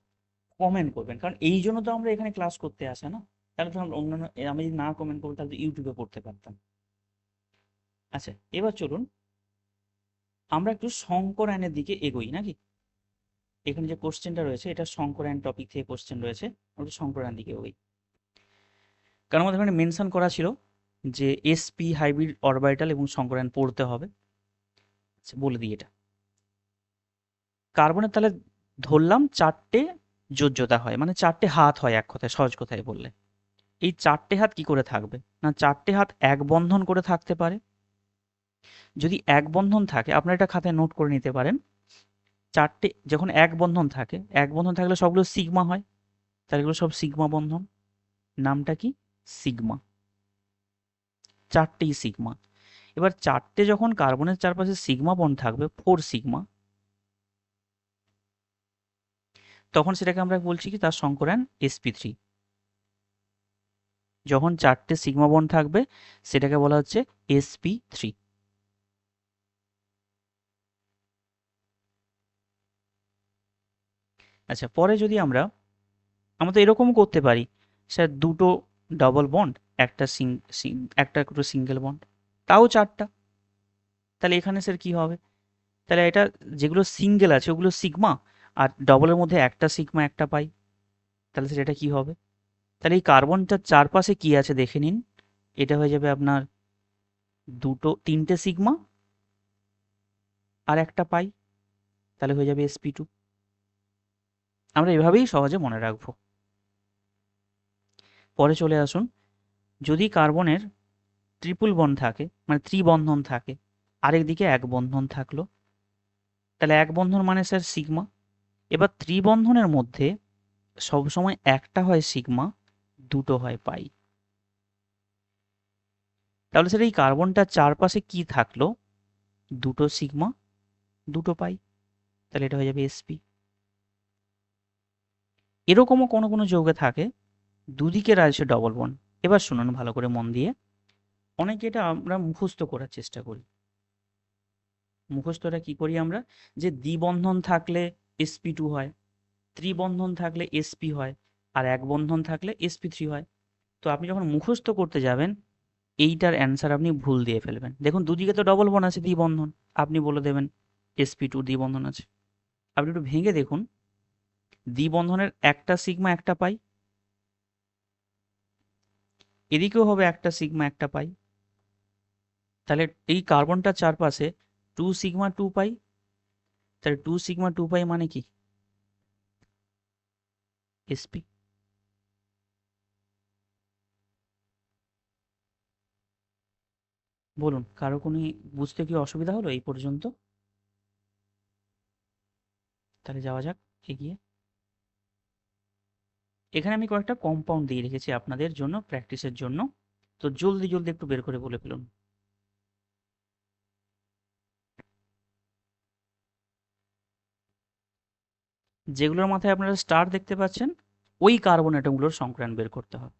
কমেন্ট করবেন, কারণ এই জন্য তো আমরা এখানে ক্লাস করতে আসা না। তাহলে তো আমরা অন্যান্য, আমি যদি না কমেন্ট করবো তাহলে তো ইউটিউবে পড়তে পারতাম। আচ্ছা, এবার চলুন আমরা একটু শঙ্করায়নের দিকে এগোই নাকি। এখানে যে কোশ্চেনটা রয়েছে এটা শঙ্করায়ন টপিক থেকে কোশ্চেন রয়েছে, আমরা শঙ্করায়ন দিকে এগোই। কারণ আমাদের এখানে মেনশন করা ছিল যে SP হাইব্রিড অরবিটাল এবং শঙ্করায়ন পড়তে হবে। আচ্ছা, বলে দিই এটা। কার্বনের তাহলে ধরলাম 4টে যোজ্যতা হয়, মানে 4টে হাত হয় এক কথায়, সহজ কথায় বললে। এই 4টে হাত কি করে থাকবে না, 4টে হাত এক বন্ধন করে থাকতে পারে। যদি এক বন্ধন থাকে, আপনারা এটা খাতায় নোট করে নিতে পারেন, 4টে যখন এক বন্ধন থাকে, এক বন্ধন থাকলে সবগুলো সিগমা হয়, তাহলে এগুলো সব সিগমা বন্ধন। নামটা কি, সিগমা, 4টেই সিগমা। এবার 4টে যখন কার্বনের চারপাশে সিগমা বন্ড থাকবে, 4 সিগমা, তখন সেটাকে আমরা বলছি কি, তার সংকরায়ন sp3। যখন 4টে সিগমা বন্ড থাকবে সেটাকে বলা হচ্ছে sp3। আচ্ছা, পরে যদি আমরা আমরা তো এরকমও করতে পারি, স্যার দুটো ডবল বন্ড, একটা একটা দুটো সিঙ্গেল বন্ড, তাও 4টা। তাহলে এখানে স্যার কি হবে, তাহলে এটা যেগুলো সিঙ্গেল আছে ওগুলো সিগমা, আর ডবলের মধ্যে একটা সিগমা একটা পাই, তাহলে স্যার এটা কি হবে, তাহলে এই কার্বনটার চারপাশে কি আছে দেখে নিন, এটা হয়ে যাবে আপনার তিনটে সিগমা আর একটা পাই, তাহলে হয়ে যাবে sp2। আমরা এভাবেই সহজে মনে রাখবো। পরে চলে আসুন, যদি কার্বনের ট্রিপল বন্ড থাকে, মানে ত্রিবন্ধন থাকে, আরেকদিকে এক বন্ধন থাকলো, তাহলে এক বন্ধন মানে স্যার সিগমা। এবার ত্রিবন্ধনের মধ্যে সবসময় একটা হয় সিগমা, দুটো হয় পাই। তাহলে স্যার এই কার্বনটার চারপাশে কি থাকলো, দুটো সিগমা দুটো পাই, তাহলে এটা হয়ে যাবে sp। এরকমও কোনো কোনো যৌগে থাকে দুদিকে রয়েছে ডবল বন্ড। এবার শুনুন ভালো করে মন দিয়ে, অনেকে এটা আমরা মুখস্থ করার চেষ্টা করি। মুখস্থটা কি করি আমরা, যে দ্বিবন্ধন থাকলে sp2 হয়, ত্রিবন্ধন থাকলে sp হয়, আর এক বন্ধন থাকলে sp3 হয়। তো আপনি যখন মুখস্থ করতে যাবেন এইটার অ্যান্সার আপনি ভুল দিয়ে ফেলবেন। দেখুন দুদিকে তো ডবল বন্ড আছে, দ্বিবন্ধন, আপনি বলে দেবেন sp2 দ্বিবন্ধন আছে। আপনি একটু ভেঙে দেখুন, দ্বিবন্ধনের একটা সিগমা একটা পাই, এদিকেও হবে একটা সিগমা একটা পাই, তাহলে এই কার্বনটার চারপাশে 2 সিগমা 2 পাই, তাহলে 2 সিগমা 2 পাই মানে কি, sp। বলুন, কারো কোনো বুঝতে কি অসুবিধা হলো এই পর্যন্ত? তাহলে যাওয়া যাক এগিয়ে। এখানে আমি কয়েকটা কম্পাউন্ড দিয়ে রেখেছি আপনাদের জন্য প্র্যাকটিসের জন্য, তো জলদি জলদি একটু বের করে বলে ফেলুন। যেগুলোর মাথায় আপনারা স্টার দেখতে পাচ্ছেন ওই কার্বন অ্যাটমগুলোর সংক্রায়ণ বের করতে হবে।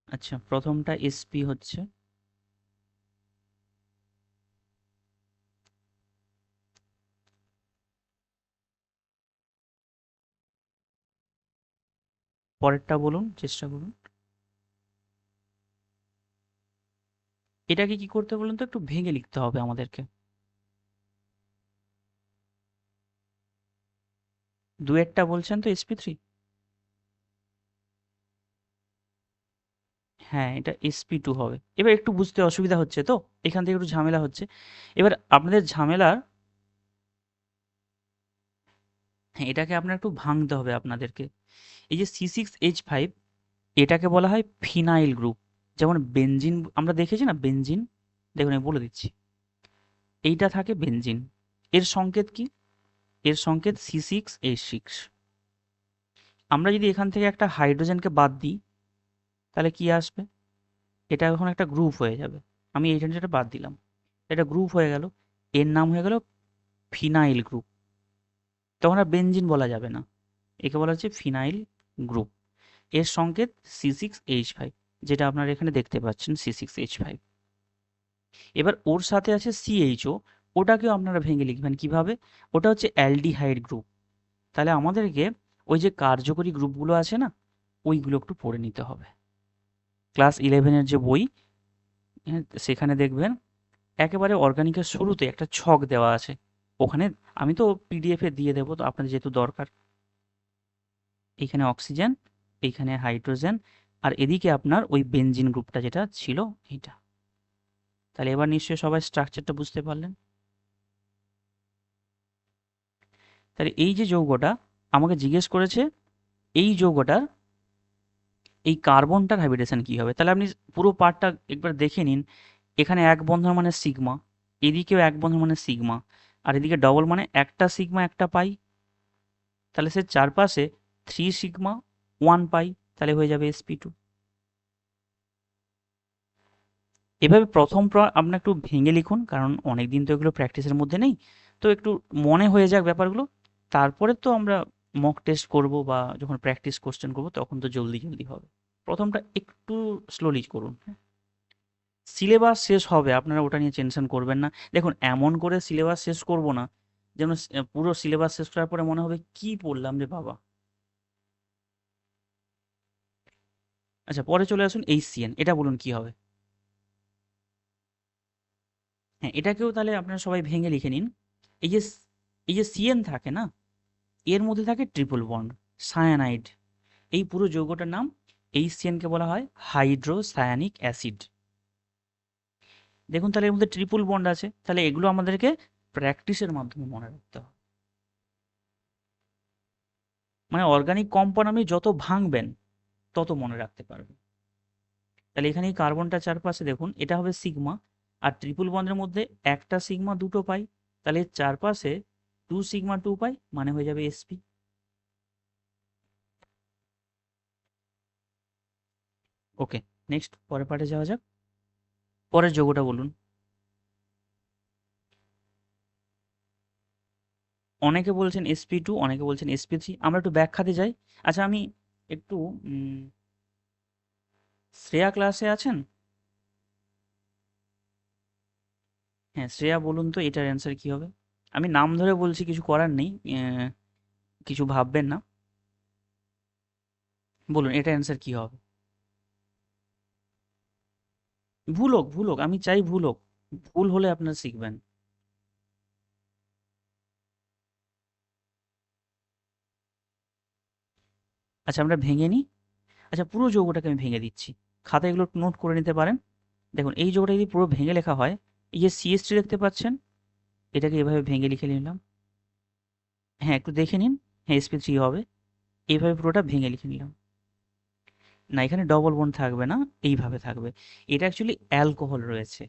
আচ্ছা, প্রথমটা sp হচ্ছে, পরেরটা বলুন, চেষ্টা করুন। এটাকে কি করতে বলুন তো, একটু ভেঙে লিখতে হবে আমাদেরকে। দুয়েরটা বলছেন তো sp3। হ্যাঁ, এটা sp2 হবে। এবার একটু বুঝতে অসুবিধা হচ্ছে তো, এখান থেকে একটু ঝামেলা হচ্ছে। এবার আপনাদের ঝামেলার, হ্যাঁ, এটাকে আপনার একটু ভাঙতে হবে আপনাদেরকে। এই যে C6H5, এটাকে বলা হয় ফিনাইল গ্রুপ। যেমন বেনজিন আমরা দেখেছি না, বেনজিন, দেখুন আমি বলে দিচ্ছি। এইটা থাকে বেনজিন, এর সংকেত কি? এর সংকেত C6H6। আমরা যদি এখান থেকে একটা হাইড্রোজেনকে বাদ দিই তাহলে কি আসবে? এটা এখন একটা গ্রুপ হয়ে যাবে। আমি এই যেটা বাদ দিলাম, এটা গ্রুপ হয়ে গেল, এর নাম হয়ে গেল ফিনাইল গ্রুপ। তখন আর বেনজিন বলা যাবে না, একে বলা হচ্ছে ফিনাইল গ্রুপ। এর সংকেত C6H5, যেটা আপনারা এখানে দেখতে পাচ্ছেন C6H5। এবার ওর সাথে আছে CHO, ওটাকেও আপনারা ভেঙে লিখবেন কিভাবে? ওটা হচ্ছে অ্যালডিহাইড গ্রুপ। তাহলে আমাদেরকে ওই যে কার্যকরী গ্রুপগুলো আছে না, ওইগুলো একটু পড়ে নিতে হবে। ক্লাস 11-এর যে বই, হ্যাঁ, সেখানে দেখবেন একেবারে অর্গানিকের শুরুতে একটা ছক দেওয়া আছে। ওখানে আমি তো পিডিএফে দিয়ে দেবো, তো আপনার যেহেতু দরকার। এইখানে অক্সিজেন, এইখানে হাইড্রোজেন, আর এদিকে আপনার ওই বেনজিন গ্রুপটা যেটা ছিল এইটা। তাহলে এবার নিশ্চয়ই সবাই স্ট্রাকচারটা বুঝতে পারলেন। তাহলে এই যে যৌগটা আমাকে জিজ্ঞেস করেছে, এই যৌগটার এই কার্বনটার হাইব্রিডেশন কি হবে। তাহলে আপনি পুরো পার্টটা একবার দেখে নিন। এখানে এক বন্ধন মানে সিগমা, এদিকেও এক বন্ধন মানে সিগমা, আর এদিকে ডবল মানে একটা সিগমা একটা পাই। তাহলে সে চারপাশে 3 সিগমা 1 পাই, তাহলে হয়ে যাবে sp2। এভাবে প্রথম আপনি একটু ভেঙে লিখুন, কারণ অনেক দিন তো এগুলো প্র্যাকটিসের মধ্যে নেই, তো একটু মনে হয়ে যাক ব্যাপারগুলো। তারপরে তো আমরা মক টেস্ট করব বা যখন প্র্যাকটিস কোশ্চেন করব তখন তো জলদি জলদি হবে। প্রথমটা একটু স্লোলি করুন। সিলেবাস শেষ হবে, আপনারা ওটা নিয়ে টেনশন করবেন না। দেখুন, এমন করে সিলেবাস শেষ করব না যেন পুরো সিলেবাস শেষ করার পরে মনে হবে কি পড়লাম রে বাবা। আচ্ছা, পরে চলে আসুন HCN, এটা বলুন কি হবে। হ্যাঁ, এটাকেও তাহলে আপনারা সবাই ভেঙে লিখে নিন। এই যে এই যে CN থাকে না, এর মধ্যে থাকে ট্রিপল বন্ড, সায়ানাইড। এই পুরো যৌগটার নাম HCN কে বলা হয় হাইড্রোসায়ানিক অ্যাসিড। দেখুন, তাহলে এর মধ্যে ট্রিপল বন্ড আছে, তাহলে এগুলো আমাদেরকে প্র্যাকটিসের মাধ্যমে মনে রাখতে হবে। মানে অর্গানিক কম্পাউন্ড আপনি যত ভাঙবেন তত মনে রাখতে পারবেন। তাহলে এখানে এই কার্বনটা চারপাশে দেখুন, এটা হবে সিগমা, আর ট্রিপল বন্ডের মধ্যে একটা সিগমা দুটো পাই, তাহলে এর চারপাশে 2 সিগমা 2 পাই, মানে হয়ে যাবে sp। ওকে, নেক্সট পরের পার্টে যাওয়া যাক। পরের যৌগটা বলুন। অনেকে বলছেন sp2, অনেকে বলছেন sp3। আমরা একটু ব্যাখ্যাতে যাই। আচ্ছা, আমি একটু শ্রেয়া ক্লাসে আছেন? হ্যাঁ, শ্রেয়া বলুন তো এটার অ্যান্সার কি হবে। আমি নাম ধরে বলছি, কিছু করার নেই, কিছু ভাববেন না। বলুন এটার অ্যান্সার কি হবে। ভুল হোক, ভুল হোক, আমি চাই ভুল হোক। ভুল হলে আপনারা শিখবেন। আচ্ছা, আমরা ভেঙে নিই। আচ্ছা, পুরো যৌগটাকে আমি ভেঙে দিচ্ছি, খাতায় এগুলো নোট করে নিতে পারেন। দেখুন, এই যৌগটা যদি পুরো ভেঙে লেখা হয়, এই যে CH3 দেখতে পাচ্ছেন, এটাকে এভাবে ভেঙে লিখে নিলাম। হ্যাঁ, একটু দেখে নিন। হ্যাঁ, sp3 হবে। এইভাবে পুরোটা ভেঙে লিখে নিলাম। না, এখানে ডবল বন্ড থাকবে না, এইভাবে থাকবে। এটা অ্যাকচুয়ালি অ্যালকোহল রয়েছে।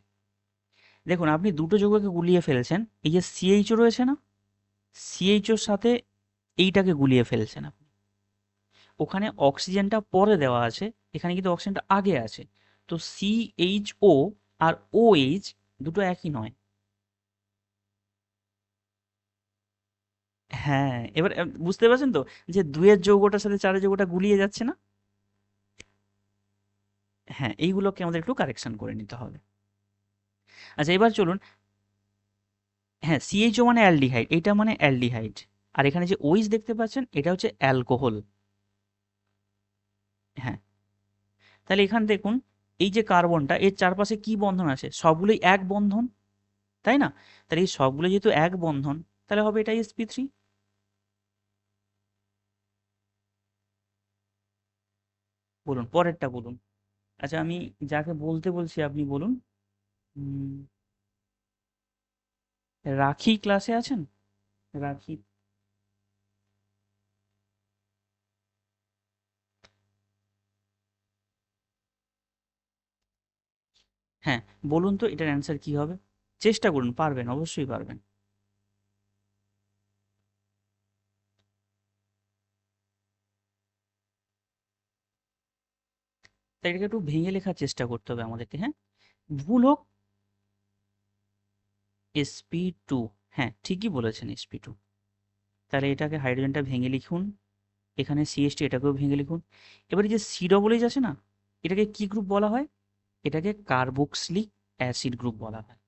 দেখুন, আপনি দুটো যৌগকে গুলিয়ে ফেলছেন, এই যে CHO রয়েছে না, CHOর সাথে এইটাকে গুলিয়ে ফেলছেন আপনি। ওখানে অক্সিজেনটা পরে দেওয়া আছে, এখানে কিন্তু অক্সিজেনটা আগে আছে। তো CHO আর OH দুটো একই নয়। হ্যাঁ, এবার বুঝতে পারছেন তো যে দুইয়ের যৌগটার সাথে চারের যৌগটা গুলিয়ে যাচ্ছে না? হ্যাঁ, এইগুলোকে আমাদের একটু কারেকশন করে নিতে হবে। আচ্ছা, এবার চলুন। হ্যাঁ, CHO মানে অ্যালডিহাইড, এটা মানে অ্যালডিহাইড। আর এখানে যে OH দেখতে পাচ্ছেন এটা হচ্ছে অ্যালকোহল। হ্যাঁ, তাহলে এখানে দেখুন, এই যে কার্বনটা এর চারপাশে কি বন্ধন আছে? সবগুলোই এক বন্ধন, তাই না? তাহলে এই সবগুলো যেহেতু এক বন্ধন, তাহলে হবে এটা sp3। বলুন পরেরটা বলুন। আচ্ছা, আমি যাকে বলতে বলছি আপনি বলুন। উম, রাখি ক্লাসে আছেন? রাখি। হ্যাঁ, বলুন তো এটার অ্যান্সার কি হবে? চেষ্টা করুন, পারবেন, অবশ্যই পারবেন। তাই এটাকে একটু ভেঙে লেখার চেষ্টা করতে হবে আমাদেরকে, হ্যাঁ। ভুল হোক। sp2। হ্যাঁ, ঠিকই বলেছেন, sp2। তাহলে এটাকে হাইড্রোজেনটা ভেঙে লিখুন। এখানে CH2 এটাকেও ভেঙে লিখুন। এবারে যে C ডবল এইচ আছে না, এটাকে কি গ্রুপ বলা হয়? এটাকে কার্বক্সিলিক অ্যাসিড গ্রুপ বলা হয়।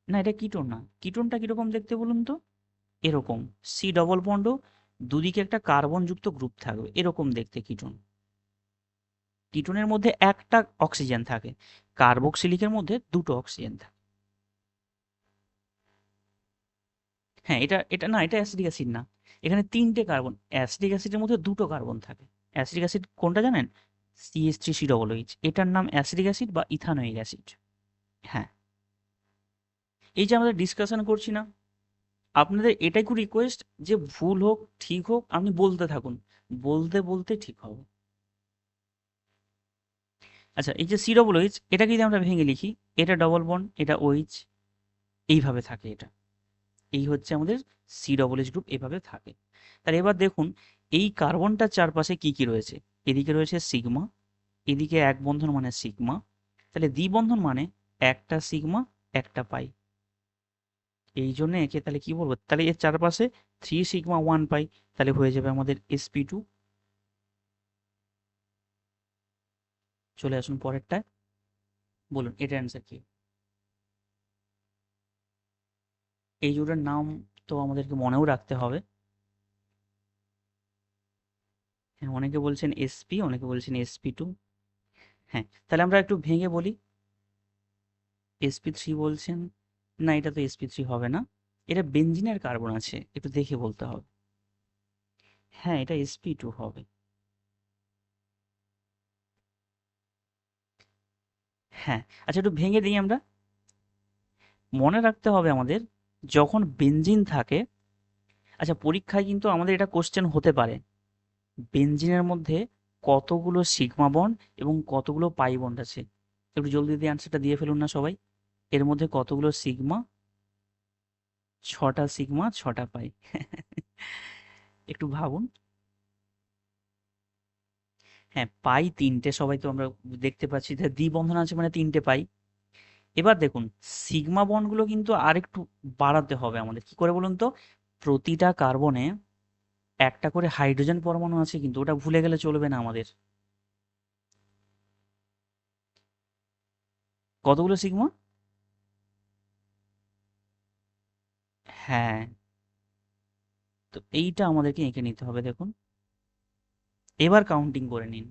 না, এটা কিটোন না। কিটোনটা কিরকম দেখতে বলুন তো? এরকম। সি ডবল বন্ডও দুদিকে একটা কার্বন যুক্ত গ্রুপ থাকবে, এরকম দেখতে কিটোন। কিটোনের মধ্যে একটা অক্সিজেন থাকে, কার্বক্সিলিকের মধ্যে দুটো অক্সিজেন থাকে। হ্যাঁ, এটা এটা না, এটা অ্যাসিডিক অ্যাসিড না। এখানে তিনটে কার্বন, অ্যাসিডিক অ্যাসিডের মধ্যে দুটো কার্বন থাকে। অ্যাসিডিক অ্যাসিড কোনটা জানেন? CH3COOH, এটার নাম অ্যাসিডিক অ্যাসিড বা ইথানোয়িক অ্যাসিড। হ্যাঁ, এই যে আমাদের ডিসকাশন করছি না, আপনাদের এটাই খুব রিকোয়েস্ট যে ভুল হোক ঠিক হোক আপনি বলতে থাকুন, বলতে বলতে ঠিক হবে। আচ্ছা, এই যে COOH, এটাকে যদি আমরা ভেঙে লিখি, এটা ডবল বন্ড, এটা OH, এইভাবে থাকে এটা। এই হচ্ছে আমাদের COOH গ্রুপ, এভাবে থাকে। তাহলে এবার দেখুন, এই কার্বনটার চারপাশে কি কি রয়েছে? এদিকে রয়েছে সিগমা, এদিকে এক বন্ধন মানে সিগমা, তাহলে দ্বিবন্ধন মানে একটা সিগমা একটা পাই। এই জন্য একে তাহলে কি বলবো, তাহলে এর চারপাশে 3 সিগমা 1 পাই, তাহলে হয়ে যাবে আমাদের sp2। চলে আসুন পরেরটায়, বলুন এটার অ্যান্সার কি? এই জোড়ার নাম তো আমাদেরকে মনেও রাখতে হবে। হ্যাঁ, অনেকে বলছেন sp, অনেকে বলছেন sp2। হ্যাঁ, তাহলে আমরা একটু ভেঙে বলি। sp3 বলছেন, না এটা তো sp3 হবে না, এটা বেনজিনের কার্বন আছে, একটু দেখে বলতে হবে। হ্যাঁ, এটা sp2 হবে। হ্যাঁ, আচ্ছা একটু ভেঙে দিই আমরা। মনে রাখতে হবে আমাদের, যখন বেনজিন থাকে, আচ্ছা পরীক্ষায় কিন্তু আমাদের এটা কোশ্চেন হতে পারে, বেনজিনের মধ্যে কতগুলো সিগমা বন্ড এবং কতগুলো পাই বন্ড আছে? একটু জলদি দিয়ে অ্যান্সারটা দিয়ে ফেলুন না সবাই। এর মধ্যে কতগুলো সিগমা? 6টা সিগমা 6টা পাই। একটু ভাবুন। হ্যাঁ, পাই তিনটে, সবাই তো আমরা দেখতে পাচ্ছি যে দ্বিবন্ধন আছে মানে তিনটে পাই। এবার দেখুন, সিগমা বন্ডগুলো কিন্তু আরেকটু বাড়াতে হবে আমাদের, কি করে বলুন তো? প্রতিটা কার্বনে একটা করে হাইড্রোজেন পরমাণু আছে, কিন্তু ওটা ভুলে গেলে চলবে না আমাদের। কতগুলো সিগমা? হ্যাঁ, তো এইটা আমাদেরকে এঁকে নিতে হবে, দেখুন। এবার কাউন্টিং করে নিন।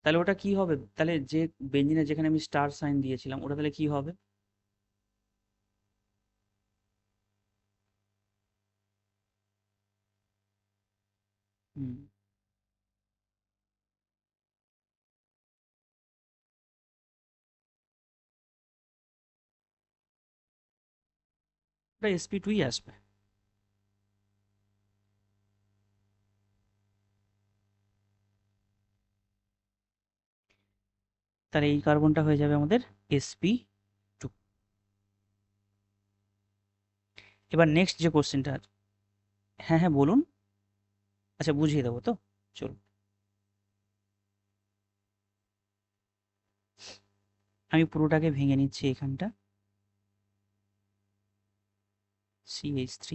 তাহলে ওটা কি হবে? তাহলে যে বেঞ্জিনে যেখানে আমি স্টার সাইন দিয়েছিলাম, ওটা তাহলে কি হবে? হুম, ওটা sp2ই আসবে। তাহলে এই কার্বনটা হয়ে যাবে আমাদের sp2। এবার নেক্সট যে কোশ্চেনটা, হ্যাঁ হ্যাঁ বলুন। আচ্ছা বুঝিয়ে দেবো তো, চলুন। আমি পুরোটাকে ভেঙে নিচ্ছি এখানটা, CH3